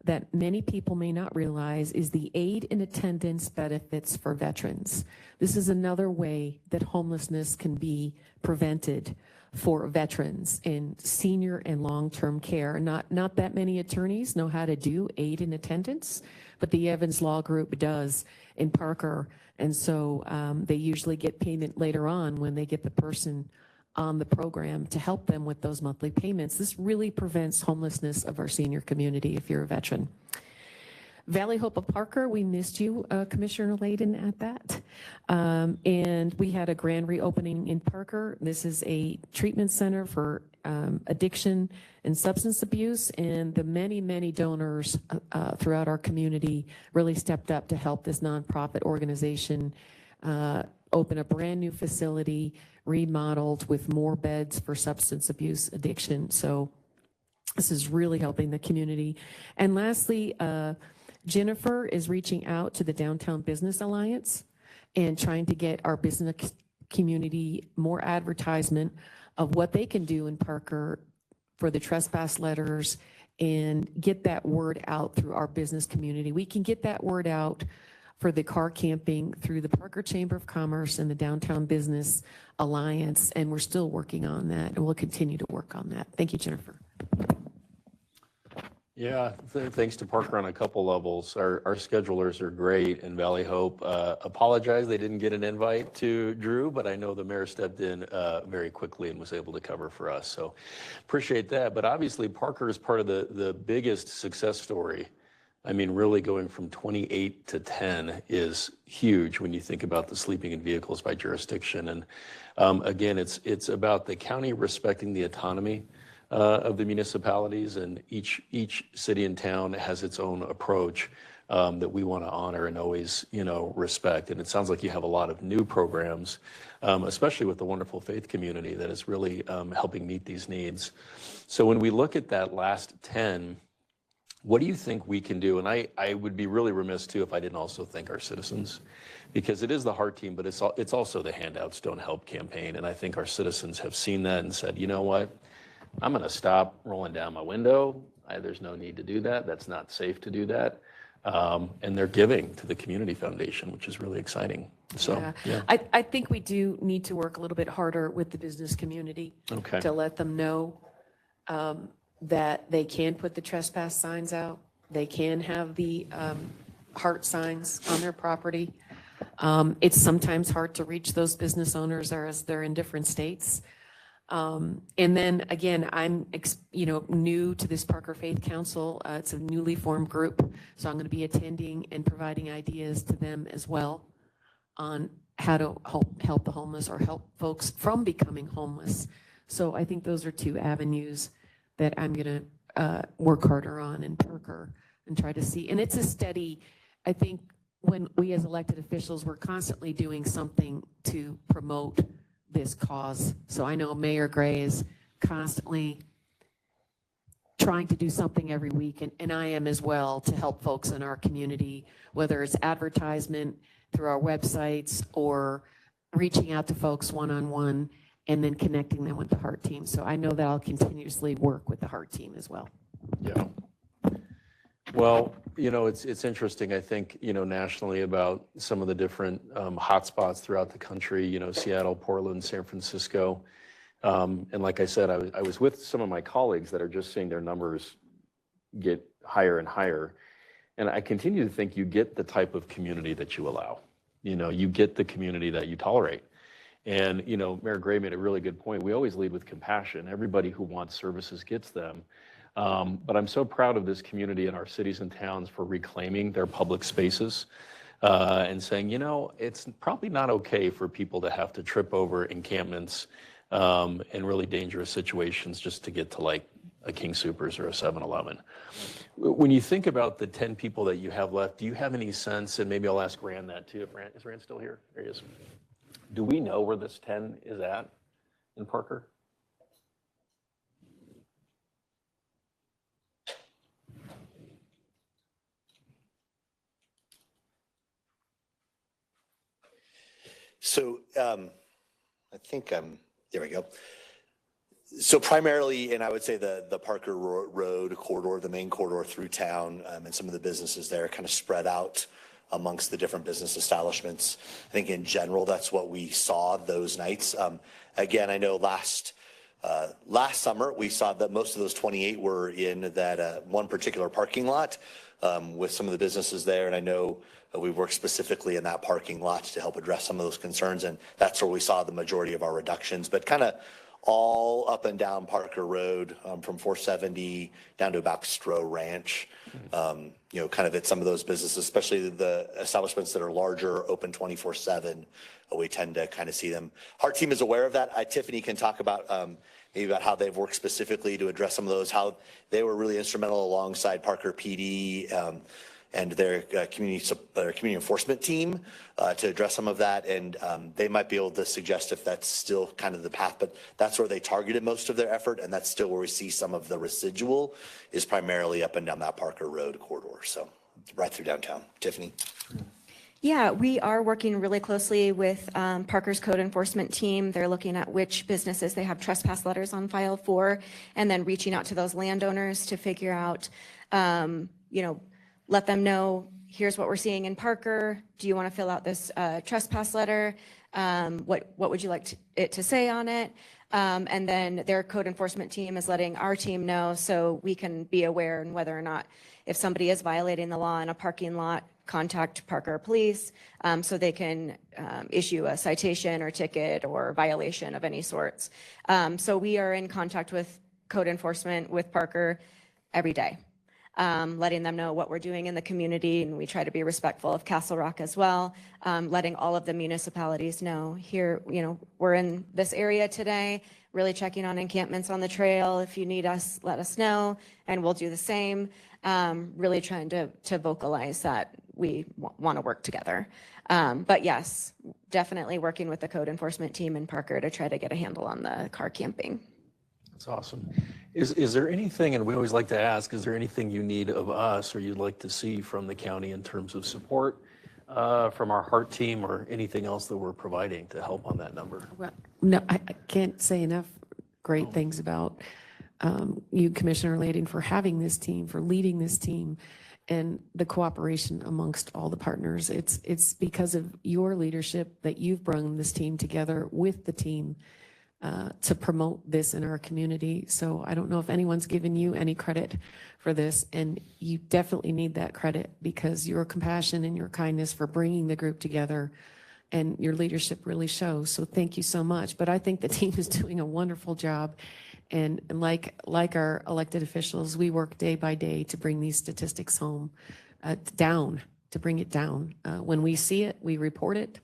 that many people may not realize is the aid and attendance benefits for veterans. This is another way that homelessness can be prevented for veterans in senior and long-term care. Not that many attorneys know how to do aid and attendance, but the Evans Law Group does in Parker. And so they usually get payment later on when they get the person on the program to help them with those monthly payments. This really prevents homelessness of our senior community if you're a veteran. Valley Hope of Parker, we missed you, Commissioner Layden, at that. And we had a grand reopening in Parker. This is a treatment center for addiction and substance abuse, and the many, many donors throughout our community really stepped up to help this nonprofit organization open a brand new facility, remodeled with more beds for substance abuse addiction. So this is really helping the community. And lastly, Jennifer is reaching out to the Downtown Business Alliance and trying to get our business community more advertisement of what they can do in Parker for the trespass letters and get that word out through our business community. We can get that word out for the car camping through the Parker Chamber of Commerce and the Downtown Business Alliance, and we're still working on that, and we'll continue to work on that. Thank you, Jennifer. Yeah, thanks to Parker on a couple levels. Our schedulers are great, and Valley Hope apologize they didn't get an invite to Drew, but I know the mayor stepped in very quickly and was able to cover for us. So appreciate that. But obviously, Parker is part of the biggest success story. I mean, really going from 28 to 10 is huge when you think about the sleeping in vehicles by jurisdiction. And again, it's about the county respecting the autonomy of the municipalities, and each city and town has its own approach that we want to honor and always, respect. And it sounds like you have a lot of new programs, especially with the wonderful faith community that is really helping meet these needs. So when we look at that last 10, what do you think we can do? And I would be really remiss too if I didn't also thank our citizens, because it is the heart team, but it's also the Handouts Don't Help campaign. And I think our citizens have seen that and said, you know what? I'm going to stop rolling down my window. There's no need to do that. That's not safe to do that. And they're giving to the Community Foundation, which is really exciting. So, yeah. I think we do need to work a little bit harder with the business community to let them know that they can put the trespass signs out. They can have the heart signs on their property. It's sometimes hard to reach those business owners as they're in different states. And then again, I'm, new to this Parker Faith Council. It's a newly formed group. So I'm going to be attending and providing ideas to them as well on how to help the homeless or help folks from becoming homeless. So I think those are two avenues that I'm going to work harder on in Parker and try to see. And it's a steady, I think when we as elected officials, we're constantly doing something to promote this cause. So I know Mayor Gray is constantly trying to do something every week, and I am as well, to help folks in our community, whether it's advertisement through our websites or reaching out to folks one-on-one and then connecting them with the Heart Team. So I know that I'll continuously work with the Heart Team as well. Yeah. Well, it's interesting, I think, nationally about some of the different hotspots throughout the country, Seattle, Portland, San Francisco. And like I said, I was with some of my colleagues that are just seeing their numbers get higher and higher. And I continue to think you get the type of community that you allow. You get the community that you tolerate. And, Mayor Gray made a really good point. We always lead with compassion. Everybody who wants services gets them. But I'm so proud of this community in our cities and towns for reclaiming their public spaces and saying, it's probably not okay for people to have to trip over encampments in really dangerous situations just to get to like a King Soopers or a 7-Eleven. When you think about the 10 people that you have left, do you have any sense, and maybe I'll ask Rand that too, is Rand still here? There he is. Do we know where this 10 is at in Parker? So I think there we go. So primarily, and I would say the Parker Road corridor, the main corridor through town, and some of the businesses there kind of spread out amongst the different business establishments. I think in general, that's what we saw those nights. Again, I know last summer, we saw that most of those 28 were in that one particular parking lot with some of the businesses there. And I know we worked specifically in that parking lot to help address some of those concerns. And that's where we saw the majority of our reductions, but kind of all up and down Parker Road from 470 down to about Stroh Ranch, kind of at some of those businesses, especially the establishments that are larger, open 24/7. We tend to kind of see them. Heart Team is aware of that. Tiffany can talk about maybe about how they've worked specifically to address some of those, how they were really instrumental alongside Parker PD and their community enforcement team to address some of that. And they might be able to suggest if that's still kind of the path, but that's where they targeted most of their effort. And that's still where we see some of the residual is primarily up and down that Parker Road corridor. So right through downtown. Tiffany. Yeah, we are working really closely with Parker's code enforcement team. They're looking at which businesses they have trespass letters on file for, and then reaching out to those landowners to figure out, let them know, here's what we're seeing in Parker. Do you want to fill out this trespass letter? What would you like it to say on it? And then their code enforcement team is letting our team know so we can be aware and whether or not if somebody is violating the law in a parking lot, contact Parker Police so they can issue a citation or ticket or violation of any sorts. So we are in contact with code enforcement with Parker every day, letting them know what we're doing in the community, and we try to be respectful of Castle Rock as well, letting all of the municipalities know here, we're in this area today, really checking on encampments on the trail. If you need us, let us know, and we'll do the same. Really trying to vocalize that we want to work together. But yes, definitely working with the code enforcement team in Parker to try to get a handle on the car camping. That's awesome. Is there anything, and we always like to ask, is there anything you need of us or you'd like to see from the county in terms of support from our HEART team or anything else that we're providing to help on that number? Well, no, I can't say enough great things about you, Commissioner Lading, for having this team, for leading this team, and the cooperation amongst all the partners. It's because of your leadership that you've brought this team together with the team to promote this in our community. So I don't know if anyone's given you any credit for this, and you definitely need that credit because your compassion and your kindness for bringing the group together and your leadership really shows. So thank you so much. But I think the team is doing a wonderful job. And like our elected officials, we work day by day to bring these statistics home, down, to bring it down. When we see it, we report it.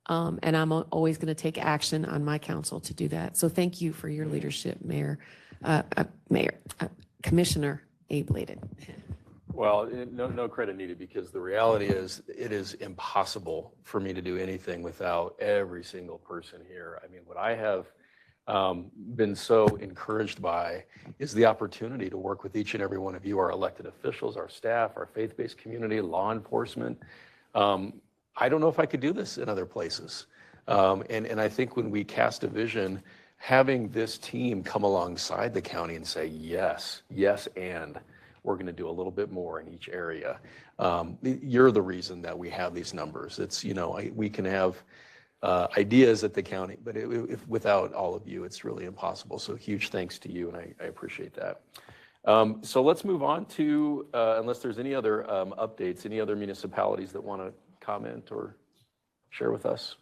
And I'm always going to take action on my council to do that. So thank you for your leadership, Commissioner Abe Layden. Well, no credit needed, because the reality is it is impossible for me to do anything without every single person here. I mean, what I have been so encouraged by is the opportunity to work with each and every one of you, our elected officials, our staff, our faith-based community, law enforcement. I don't know if I could do this in other places. And I think when we cast a vision, having this team come alongside the county and say, yes, and we're going to do a little bit more in each area. You're the reason that we have these numbers. It's, we can have ideas at the county, but if without all of you, it's really impossible. So huge thanks to you, and I appreciate that. So let's move on to, unless there's any other updates, any other municipalities that want to comment or share with us?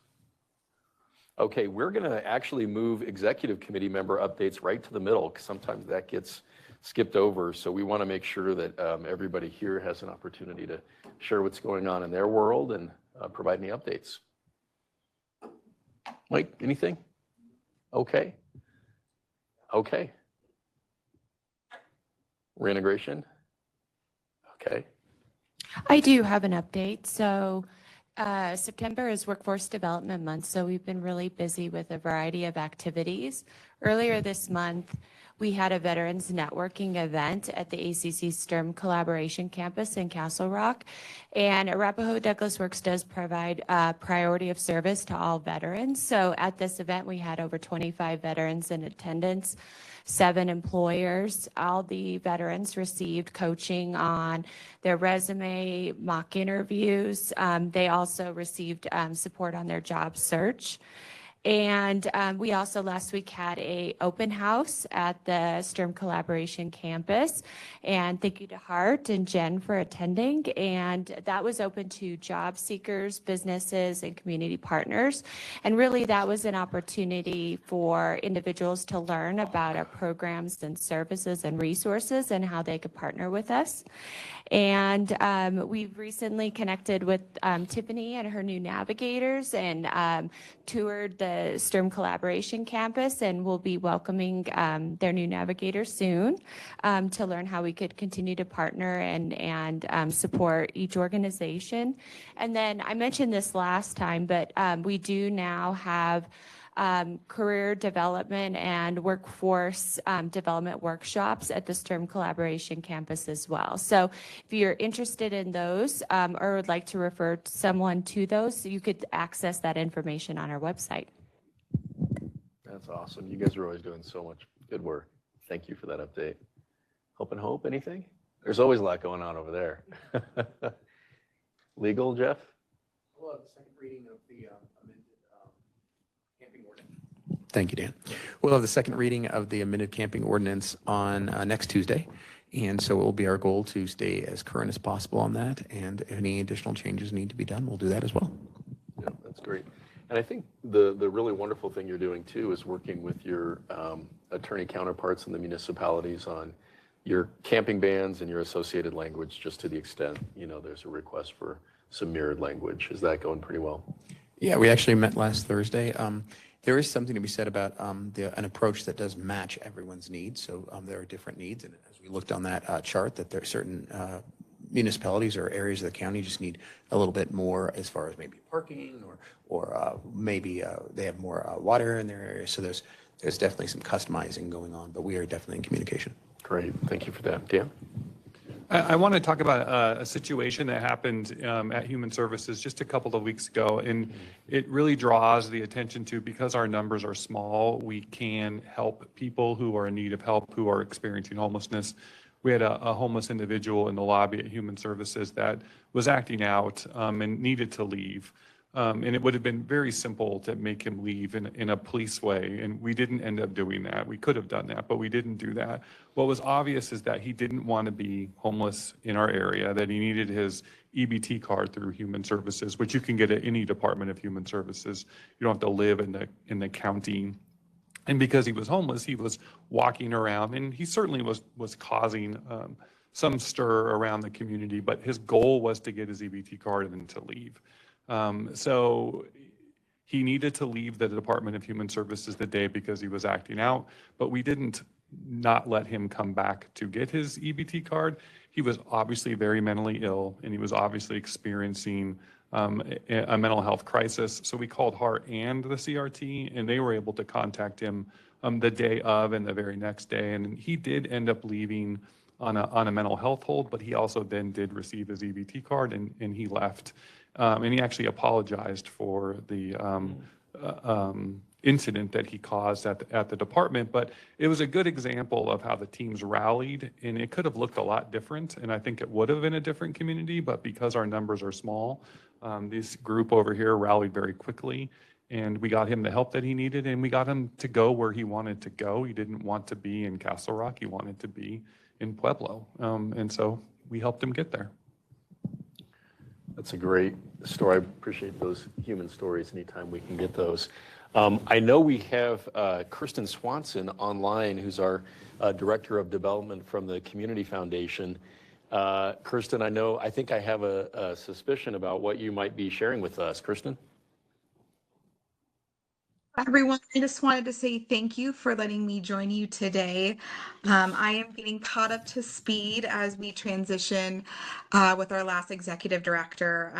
Okay, we're going to actually move executive committee member updates right to the middle, because sometimes that gets skipped over. So we want to make sure that everybody here has an opportunity to share what's going on in their world and provide any updates. Mike, anything? Okay. Reintegration? Okay. I do have an update. So September is Workforce Development Month, so we've been really busy with a variety of activities. Earlier this month, we had a veterans networking event at the ACC STERM Collaboration Campus in Castle Rock. And Arapahoe Douglas Works does provide priority of service to all veterans. So at this event, we had over 25 veterans in attendance, 7 employers. All the veterans received coaching on their resume, mock interviews. They also received support on their job search. And we also last week had a open house at the STERM Collaboration Campus. And thank you to Hart and Jen for attending. And that was open to job seekers, businesses, and community partners. And really that was an opportunity for individuals to learn about our programs and services and resources and how they could partner with us. And we've recently connected with Tiffany and her new navigators and toured the STERM Collaboration Campus, and we'll be welcoming their new navigators soon to learn how we could continue to partner and support each organization. And then I mentioned this last time, but we do now have career development and workforce development workshops at the STERM Collaboration Campus as well. So if you're interested in those or would like to refer someone to those, you could access that information on our website. That's awesome. You guys are always doing so much good work. Thank you for that update. Hope and Hope, anything? There's always a lot going on over there. Legal, Jeff? We'll have the second reading of the amended camping ordinance. Thank you, Dan. We'll have the second reading of the amended camping ordinance on next Tuesday. And so it will be our goal to stay as current as possible on that. And if any additional changes need to be done, we'll do that as well. Yeah, that's great. And I think the really wonderful thing you're doing too is working with your attorney counterparts in the municipalities on your camping bans and your associated language, just to the extent, there's a request for some mirrored language. Is that going pretty well? Yeah, we actually met last Thursday. There is something to be said about an approach that does match everyone's needs. So there are different needs. And as we looked on that chart, that there are certain municipalities or areas of the county just need a little bit more as far as maybe parking or maybe they have more water in their area. So there's definitely some customizing going on, but we are definitely in communication. Great. Thank you for that. Dan? I want to talk about a situation that happened at Human Services just a couple of weeks ago, and it really draws the attention to, because our numbers are small, we can help people who are in need of help, who are experiencing homelessness. We had a homeless individual in the lobby at Human Services that was acting out and needed to leave. And it would have been very simple to make him leave in a police way. And we didn't end up doing that. We could have done that, but we didn't do that. What was obvious is that he didn't want to be homeless in our area, that he needed his EBT card through Human Services, which you can get at any department of Human Services. You don't have to live in the county. And because he was homeless, he was walking around, and he certainly was causing some stir around the community, but his goal was to get his EBT card and then to leave. So he needed to leave the Department of Human Services the day because he was acting out, but we didn't not let him come back to get his EBT card. He was obviously very mentally ill, and he was obviously experiencing a mental health crisis. So we called HART and the CRT, and they were able to contact him the day of and the very next day. And he did end up leaving on a mental health hold, but he also then did receive his EBT card, and he left. And he actually apologized for the incident that he caused at the department. But it was a good example of how the teams rallied, and it could have looked a lot different. And I think it would have in a different community, but because our numbers are small, this group over here rallied very quickly, and we got him the help that he needed, and we got him to go where he wanted to go. He didn't want to be in Castle Rock. He wanted to be in Pueblo. And so we helped him get there. That's a great story. I appreciate those human stories anytime we can get those. I know we have Kirsten Swanson online, who's our Director of Development from the Community Foundation. Kirsten, I think I have a suspicion about what you might be sharing with us. Kirsten? Hi, everyone. I just wanted to say thank you for letting me join you today. I am getting caught up to speed as we transition with our last executive director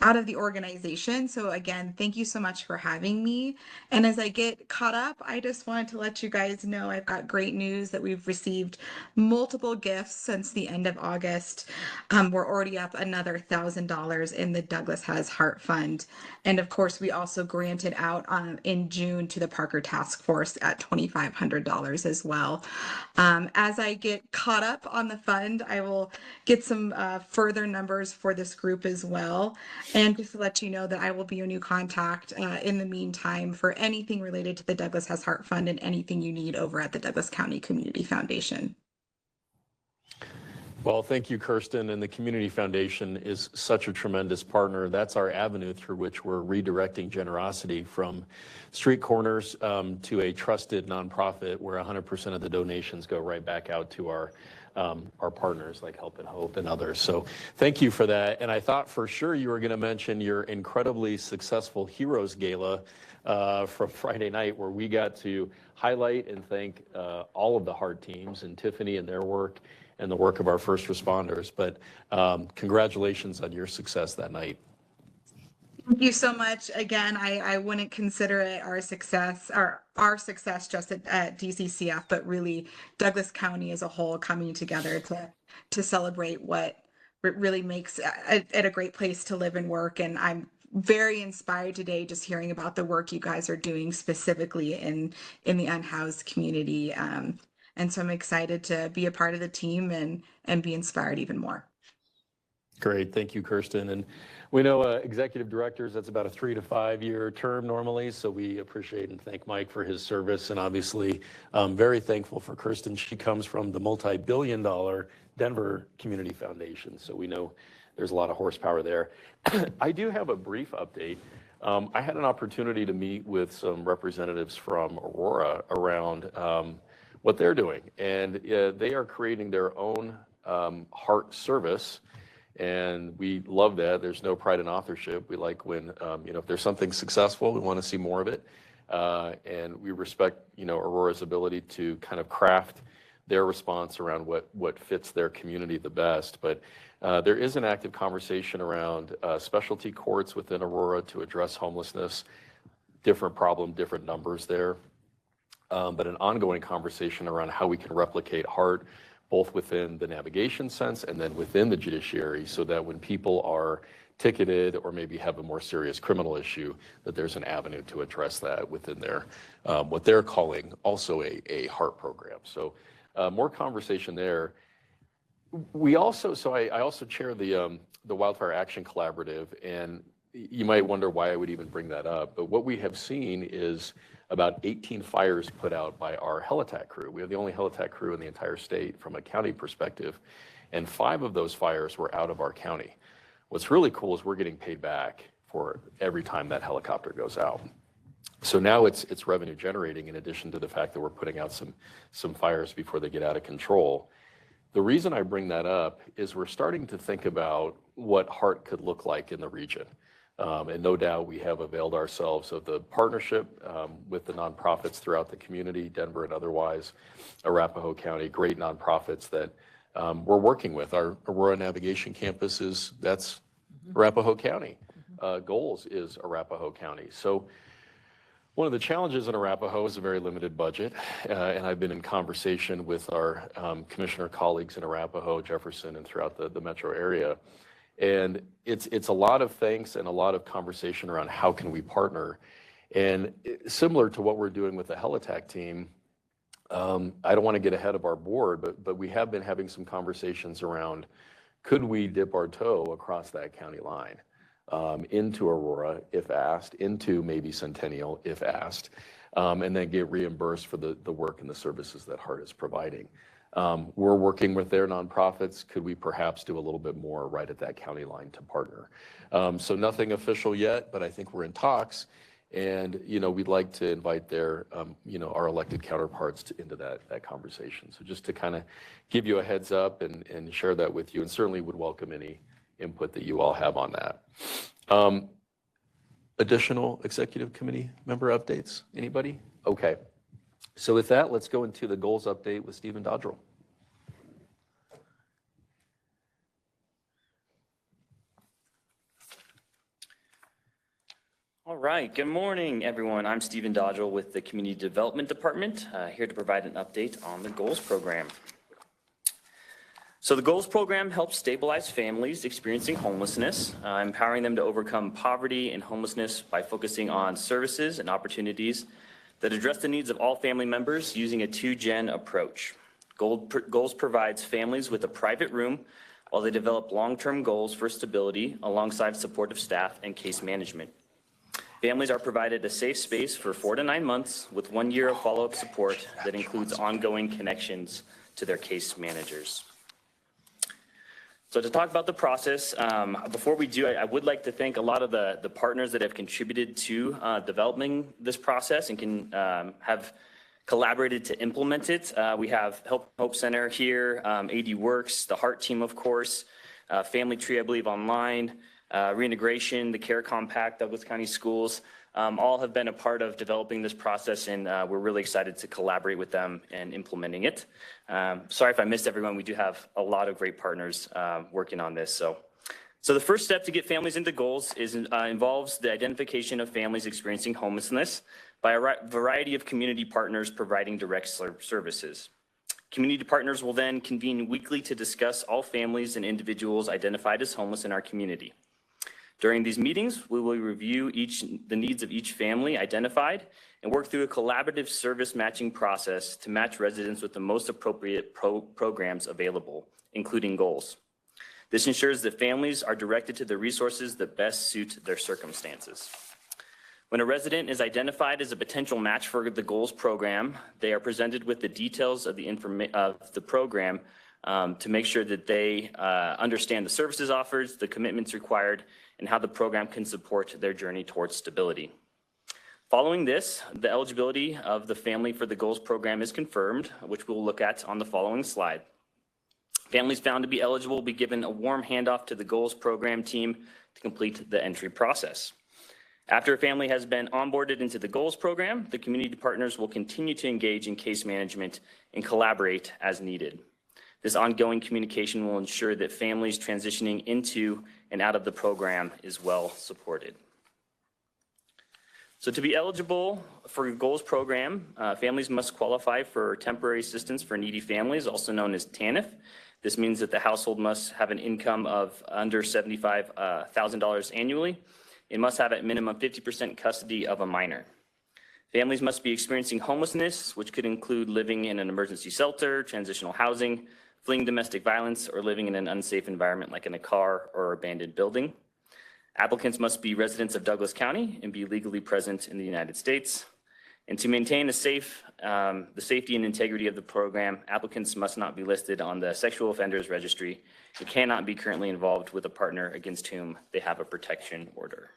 out of the organization. So again, thank you so much for having me. And as I get caught up, I just wanted to let you guys know I've got great news that we've received multiple gifts since the end of August. We're already up another $1,000 in the Douglas Has Heart Fund. And of course, we also granted out in June to the Parker Task Force at $2,500 as well. As I get caught up on the fund, I will get some further numbers for this group as well. And just to let you know that I will be your new contact in the meantime for anything related to the Douglas Has Heart Fund and anything you need over at the Douglas County Community Foundation. Well, thank you, Kirsten. And the Community Foundation is such a tremendous partner. That's our avenue through which we're redirecting generosity from street corners to a trusted nonprofit where 100% of the donations go right back out to our partners like Help and Hope and others. So thank you for that. And I thought for sure you were going to mention your incredibly successful Heroes Gala from Friday night, where we got to highlight and thank all of the HART teams and Tiffany and their work and the work of our first responders. But congratulations on your success that night. Thank you so much. Again, I wouldn't consider it our success just at DCCF, but really Douglas County as a whole coming together to celebrate what really makes it a great place to live and work. And I'm very inspired today just hearing about the work you guys are doing specifically in the unhoused community. And so I'm excited to be a part of the team and be inspired even more. Great, thank you, Kirsten. And we know executive directors, that's about a 3 to 5 year term normally. So we appreciate and thank Mike for his service. And obviously, very thankful for Kirsten. She comes from the multi-billion-dollar Denver Community Foundation. So we know there's a lot of horsepower there. I do have a brief update. I had an opportunity to meet with some representatives from Aurora around what they're doing. And they are creating their own heart service. And we love that. There's no pride in authorship. We like when, if there's something successful, we want to see more of it. And we respect, Aurora's ability to kind of craft their response around what fits their community the best. But there is an active conversation around specialty courts within Aurora to address homelessness. Different problem, different numbers there. But an ongoing conversation around how we can replicate HART both within the navigation sense and then within the judiciary, so that when people are ticketed or maybe have a more serious criminal issue, that there's an avenue to address that within their, what they're calling also a HART program. So more conversation there. We also, I also chair the Wildfire Action Collaborative, and you might wonder why I would even bring that up, but what we have seen is about 18 fires put out by our helitack crew. We have the only helitack crew in the entire state from a county perspective, and 5 of those fires were out of our county. What's really cool is we're getting paid back for every time that helicopter goes out. So now it's revenue generating, in addition to the fact that we're putting out some fires before they get out of control. The reason I bring that up is we're starting to think about what HART could look like in the region. And no doubt we have availed ourselves of the partnership with the nonprofits throughout the community, Denver and otherwise, Arapahoe County, great nonprofits that we're working with. Our Aurora Navigation Campus that's Arapahoe County. Goals is Arapahoe County. So one of the challenges in Arapahoe is a very limited budget, and I've been in conversation with our commissioner colleagues in Arapahoe, Jefferson, and throughout the metro area. And it's a lot of thanks and a lot of conversation around how can we partner. And similar to what we're doing with the helitack team, I don't want to get ahead of our board, but we have been having some conversations around, could we dip our toe across that county line into Aurora if asked, into maybe Centennial if asked, and then get reimbursed for the work and the services that HART is providing. We're working with their nonprofits. Could we perhaps do a little bit more right at that county line to partner? So nothing official yet, but I think we're in talks. And, we'd like to invite their, our elected counterparts into that conversation. So just to kind of give you a heads up and share that with you, and certainly would welcome any input that you all have on that. Additional executive committee member updates? Anybody? Okay. So with that, let's go into the goals update with Stephen Dodrell. All right, good morning, everyone. I'm Stephen Dodrell with the Community Development Department, here to provide an update on the Goals Program. So the Goals Program helps stabilize families experiencing homelessness, empowering them to overcome poverty and homelessness by focusing on services and opportunities that address the needs of all family members using a 2-gen approach. Goals provides families with a private room while they develop long-term goals for stability alongside supportive staff and case management. Families are provided a safe space for 4 to 9 months with 1 year of follow-up support that includes ongoing connections to their case managers. So to talk about the process, before we do, I would like to thank a lot of the partners that have contributed to developing this process and can have collaborated to implement it. We have Hope Center here, AD Works, the HART team, of course, Family Tree, I believe, online, Reintegration, the Care Compact, Douglas County Schools, all have been a part of developing this process, and we're really excited to collaborate with them in implementing it. Sorry if I missed everyone. We do have a lot of great partners working on this, so So the first step to get families into goals involves the identification of families experiencing homelessness by a variety of community partners providing direct services. Community partners will then convene weekly to discuss all families and individuals identified as homeless in our community. During these meetings, we will review the needs of each family identified and work through a collaborative service matching process to match residents with the most appropriate programs available, including goals. This ensures that families are directed to the resources that best suit their circumstances. When a resident is identified as a potential match for the goals program, they are presented with the details of the program to make sure that they understand the services offered, the commitments required, and how the program can support their journey towards stability. Following this, the eligibility of the family for the goals program is confirmed, which we'll look at on the following slide. Families found to be eligible will be given a warm handoff to the goals program team to complete the entry process. After a family has been onboarded into the goals program, the community partners will continue to engage in case management and collaborate as needed. This ongoing communication will ensure that families transitioning into and out of the program is well supported. So to be eligible for the goals program, families must qualify for temporary assistance for needy families, also known as TANF. This means that the household must have an income of under $75,000 annually. It must have at minimum 50% custody of a minor. Families must be experiencing homelessness, which could include living in an emergency shelter, transitional housing, fleeing domestic violence, or living in an unsafe environment like in a car or abandoned building. Applicants must be residents of Douglas County and be legally present in the United States. And to maintain the safety and integrity of the program, applicants must not be listed on the sexual offenders registry and cannot be currently involved with a partner against whom they have a protection order.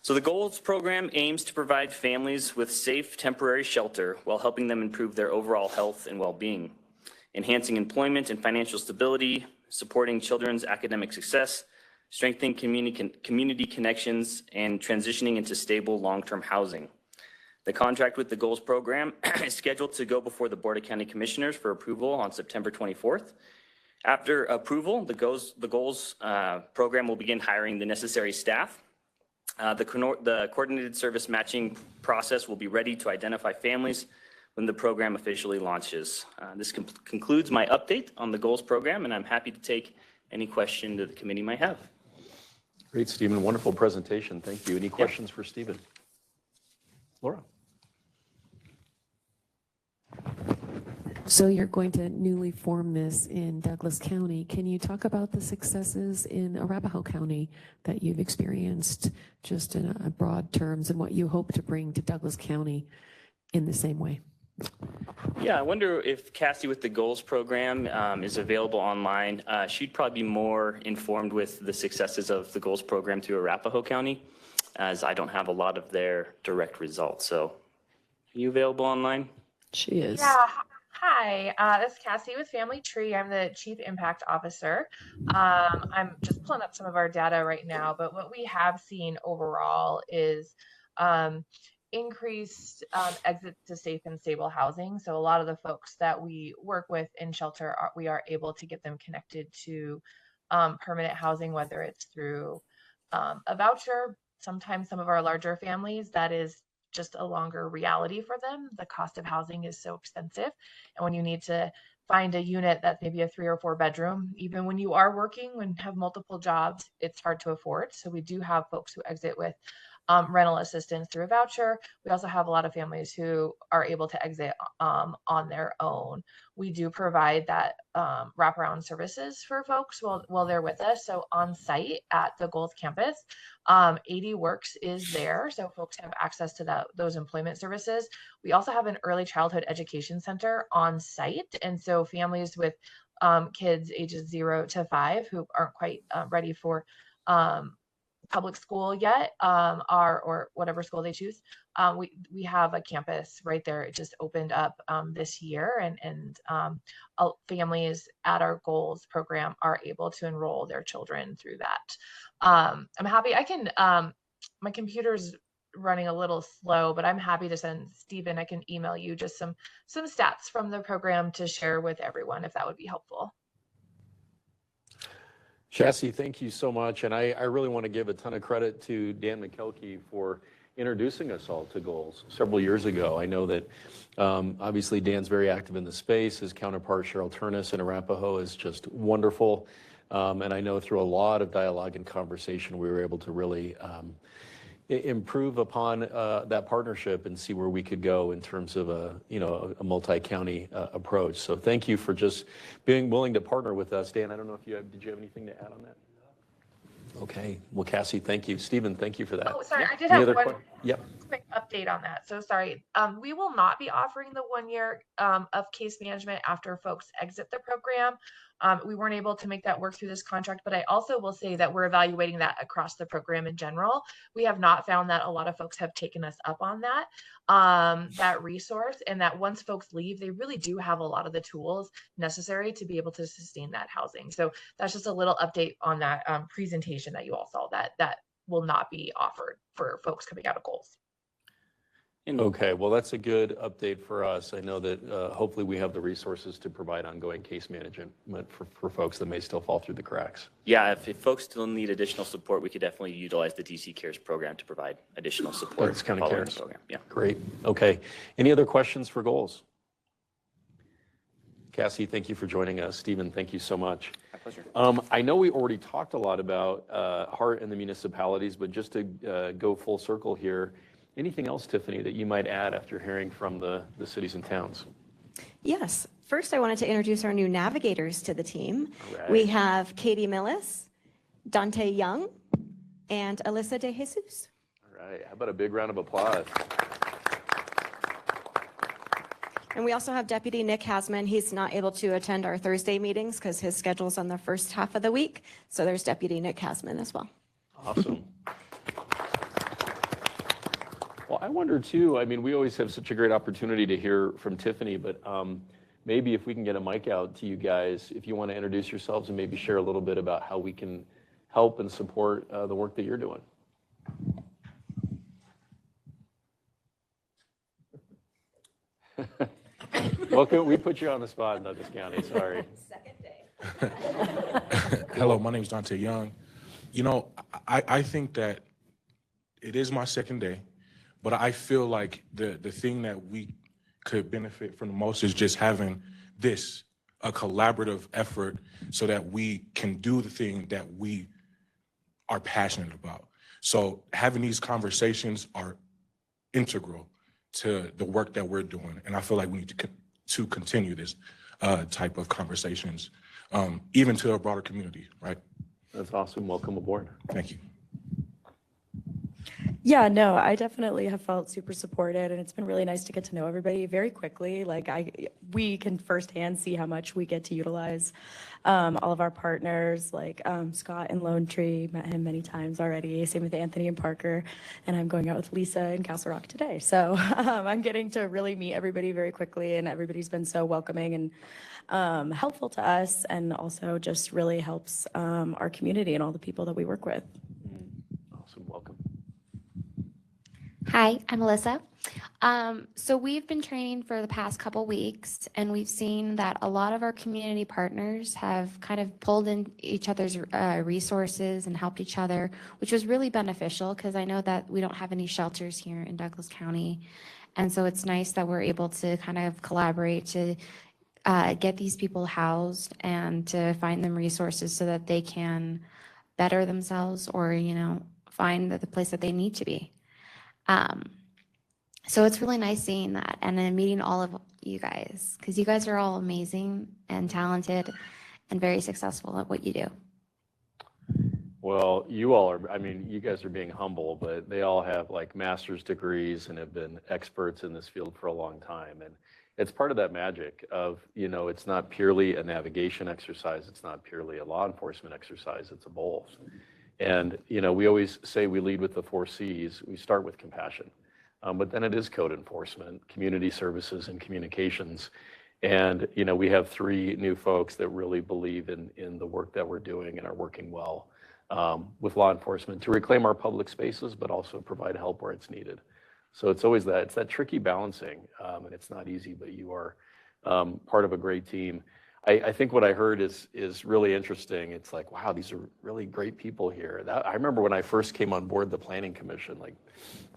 So the goals program aims to provide families with safe temporary shelter while helping them improve their overall health and well-being, enhancing employment and financial stability, supporting children's academic success, strengthening community connections, and transitioning into stable long-term housing. The contract with the goals program is scheduled to go before the Board of County Commissioners for approval on September 24th. After approval, the goals program will begin hiring the necessary staff. The coordinated service matching process will be ready to identify families when the program officially launches. This concludes my update on the goals program, and I'm happy to take any question that the committee might have. Great, Stephen. Wonderful presentation. Thank you. Any questions for Stephen? Laura? So you're going to newly form this in Douglas County. Can you talk about the successes in Arapahoe County that you've experienced, just in a broad terms, and what you hope to bring to Douglas County in the same way? Yeah, I wonder if Cassie with the goals program is available online. She'd probably be more informed with the successes of the goals program through Arapahoe County, as I don't have a lot of their direct results. So are you available online? She is. Yeah. Hi, this is Cassie with Family Tree. I'm the Chief Impact Officer. I'm just pulling up some of our data right now, but what we have seen overall is increased exit to safe and stable housing. So a lot of the folks that we work with in shelter, we are able to get them connected to permanent housing, whether it's through a voucher. Sometimes some of our larger families, that is just a longer reality for them. The cost of housing is so expensive. And when you need to find a unit that's maybe a 3 or 4 bedroom, even when you are working, when you have multiple jobs, it's hard to afford. So we do have folks who exit with rental assistance through a voucher. We also have a lot of families who are able to exit on their own. We do provide that wraparound services for folks while they're with us. So on site at the Goals campus, 80 Works is there, so folks have access to those employment services. We also have an early childhood education center on site, and so families with kids ages 0 to 5 who aren't quite ready for public school yet, or whatever school they choose. We have a campus right there. It just opened up this year, and families at our Goals program are able to enroll their children through that. I'm happy. My computer's running a little slow, but I'm happy to send Stephen. I can email you just some stats from the program to share with everyone if that would be helpful. Cassie, thank you so much. And I really want to give a ton of credit to Dan McKelkey for introducing us all to goals several years ago. I know that obviously Dan's very active in the space. His counterpart, Cheryl Turnus in Arapahoe, is just wonderful. And I know through a lot of dialogue and conversation, we were able to really improve upon that partnership and see where we could go in terms of a multi-county approach. So thank you for just being willing to partner with us. Dan, I don't know if did you have anything to add on that? Okay. Well, Cassie, thank you. Stephen, thank you for that. Oh, sorry, I did Any have other one Yep. quick update on that. So sorry. We will not be offering the 1 year of case management after folks exit the program. We weren't able to make that work through this contract, but I also will say that we're evaluating that across the program in general. We have not found that a lot of folks have taken us up on that resource, and that once folks leave, they really do have a lot of the tools necessary to be able to sustain that housing. So that's just a little update on that presentation that you all saw that will not be offered for folks coming out of goals. Okay, well, that's a good update for us. I know that hopefully we have the resources to provide ongoing case management for folks that may still fall through the cracks. Yeah, if folks still need additional support, we could definitely utilize the DC Cares program to provide additional support. That's kind of following cares. the program. Yeah. Great. Okay. Any other questions for goals? Cassie, thank you for joining us. Stephen, thank you so much. My pleasure. I know we already talked a lot about HART and the municipalities, but just to go full circle here, anything else, Tiffany, that you might add after hearing from the cities and towns? Yes. First, I wanted to introduce our new navigators to the team. Right. We have Katie Millis, Dante Young, and Alyssa De Jesus. All right. How about a big round of applause? And we also have Deputy Nick Hasman. He's not able to attend our Thursday meetings because his schedule's on the first half of the week. So there's Deputy Nick Hasman as well. Awesome. Well, I wonder too, I mean, we always have such a great opportunity to hear from Tiffany, but maybe if we can get a mic out to you guys, if you want to introduce yourselves and maybe share a little bit about how we can help and support the work that you're doing. Welcome. We put you on the spot in Douglas County. Sorry. Second day. Hello, my name is Dante Young. You know, I think that it is my second day. But I feel like the thing that we could benefit from the most is just having a collaborative effort so that we can do the thing that we are passionate about. So having these conversations are integral to the work that we're doing. And I feel like we need to continue this type of conversations, even to a broader community, right? That's awesome. Welcome aboard. Thank you. Yeah, no, I definitely have felt super supported, and it's been really nice to get to know everybody very quickly. Like we can firsthand see how much we get to utilize all of our partners, like Scott and Lone Tree, met him many times already. Same with Anthony and Parker, and I'm going out with Lisa in Castle Rock today. So I'm getting to really meet everybody very quickly, and everybody's been so welcoming and helpful to us, and also just really helps our community and all the people that we work with. Awesome. Welcome. Hi, I'm Alyssa. So we've been training for the past couple weeks, and we've seen that a lot of our community partners have kind of pulled in each other's resources and helped each other, which was really beneficial because I know that we don't have any shelters here in Douglas County. And so it's nice that we're able to kind of collaborate to get these people housed and to find them resources so that they can better themselves or, find the place that they need to be. So it's really nice seeing that and then meeting all of you guys because you guys are all amazing and talented and very successful at what you do. Well, you all are, I mean, you guys are being humble, but they all have like master's degrees and have been experts in this field for a long time. And it's part of that magic of, it's not purely a navigation exercise. It's not purely a law enforcement exercise. It's a both. And, we always say we lead with the 4 C's. We start with compassion, but then it is code enforcement, community services, and communications. And, we have 3 new folks that really believe in the work that we're doing and are working well with law enforcement to reclaim our public spaces, but also provide help where it's needed. So it's always it's that tricky balancing, and it's not easy, but you are part of a great team. I think what I heard is really interesting. It's like, wow, these are really great people here. I remember when I first came on board the Planning Commission, like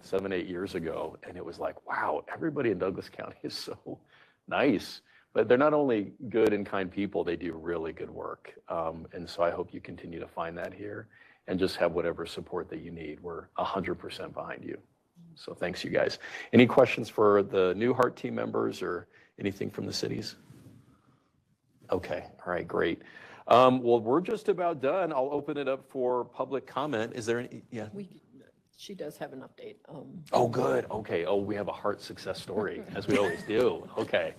7, 8 years ago, and it was like, wow, everybody in Douglas County is so nice. But they're not only good and kind people, they do really good work. And so I hope you continue to find that here and just have whatever support that you need. We're 100% behind you. So thanks, you guys. Any questions for the new Heart team members or anything from the cities? Okay, all right, great. Well, we're just about done. I'll open it up for public comment. Is there any, yeah? She does have an update. Oh, good, okay. Oh, we have a Heart success story, as we always do. Okay.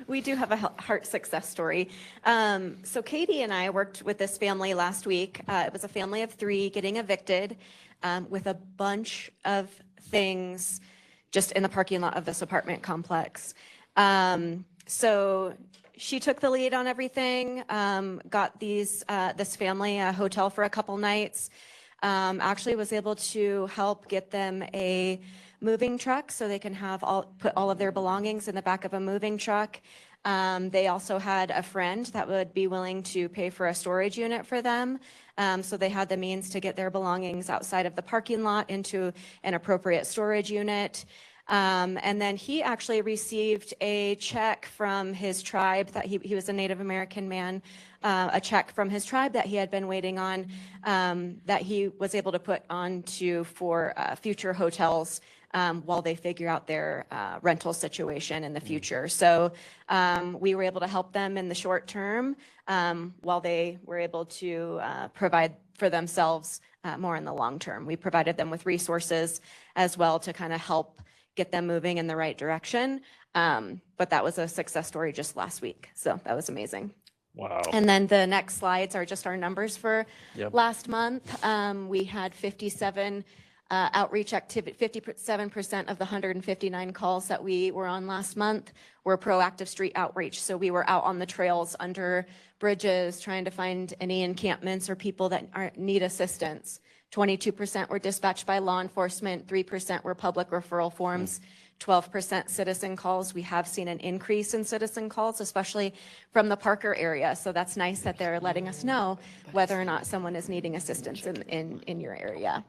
We do have a Heart success story. So Katie and I worked with this family last week. It was a family of 3 getting evicted with a bunch of things just in the parking lot of this apartment complex. So she took the lead on everything, got this family a hotel for a couple nights, actually was able to help get them a moving truck so they can put all of their belongings in the back of a moving truck. They also had a friend that would be willing to pay for a storage unit for them. So they had the means to get their belongings outside of the parking lot into an appropriate storage unit. And then he actually received a check from his tribe that he was a Native American man, a check from his tribe that he had been waiting on, that he was able to put onto for future hotels while they figure out their rental situation in the future. So we were able to help them in the short term while they were able to provide for themselves more in the long term. We provided them with resources as well to kind of help get them moving in the right direction. But that was a success story just last week. So that was amazing. Wow. And then the next slides are just our numbers for Yep. last month. We had 57 outreach activity, 57% of the 159 calls that we were on last month were proactive street outreach. So we were out on the trails, under bridges, trying to find any encampments or people that need assistance. 22% were dispatched by law enforcement, 3% were public referral forms, 12% citizen calls. We have seen an increase in citizen calls, especially from the Parker area. So that's nice that they're letting us know whether or not someone is needing assistance in your area.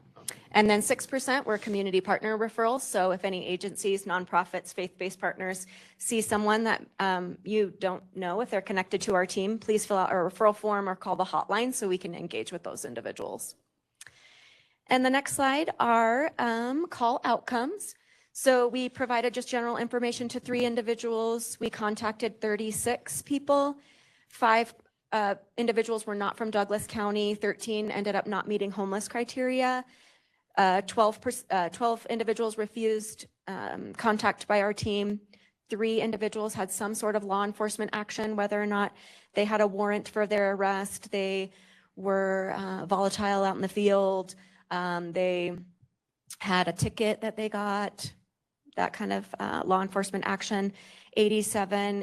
And then 6% were community partner referrals. So if any agencies, nonprofits, faith-based partners see someone that you don't know if they're connected to our team, please fill out a referral form or call the hotline so we can engage with those individuals. And the next slide are call outcomes. So we provided just general information to 3 individuals. We contacted 36 people. 5 individuals were not from Douglas County. 13 ended up not meeting homeless criteria. 12 individuals refused contact by our team. 3 individuals had some sort of law enforcement action, whether or not they had a warrant for their arrest. They were volatile out in the field. They had a ticket that they got, that kind of law enforcement action. 87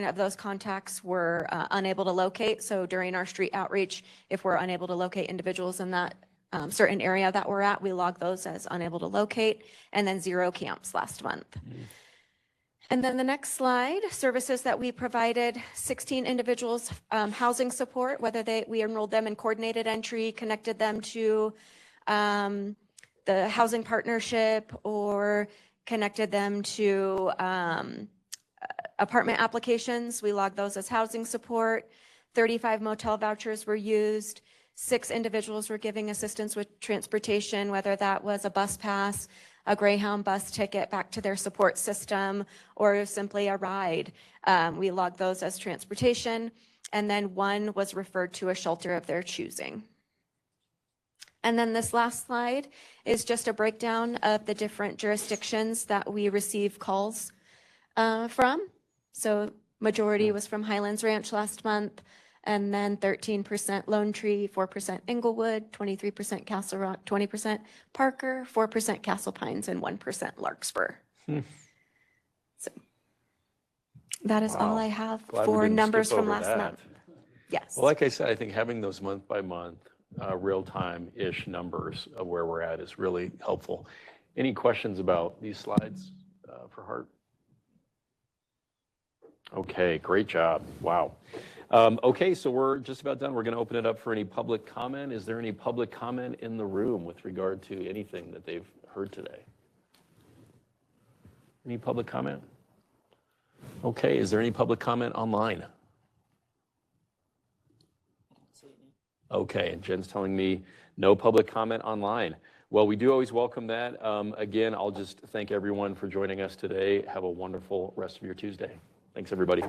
of those contacts were unable to locate. So during our street outreach, if we're unable to locate individuals in that certain area that we're at, we log those as unable to locate, and then 0 camps last month. And then the next slide, services that we provided, 16 individuals, housing support, whether we enrolled them in coordinated entry, connected them to the housing partnership, or connected them to apartment applications. We log those as housing support. 35 motel vouchers were used. 6 individuals were giving assistance with transportation, whether that was a bus pass, a Greyhound bus ticket back to their support system, or simply a ride. We logged those as transportation. And then 1 was referred to a shelter of their choosing. And then this last slide is just a breakdown of the different jurisdictions that we receive calls from. So majority was from Highlands Ranch last month, and then 13% Lone Tree, 4% Inglewood, 23% Castle Rock, 20% Parker, 4% Castle Pines, and 1% Larkspur. So that is all I have Glad we for didn't numbers skip from over last that. month. Yes. Well, like I said, I think having those month by month, real-time-ish numbers of where we're at is really helpful. Any questions about these slides for Hart? Okay, great job. Wow. Okay, so we're just about done. We're going to open it up for any public comment. Is there any public comment in the room with regard to anything that they've heard today? Any public comment? Okay, is there any public comment online? Okay, and Jen's telling me no public comment online. Well, we do always welcome that. Again, I'll just thank everyone for joining us today. Have a wonderful rest of your Tuesday. Thanks, everybody.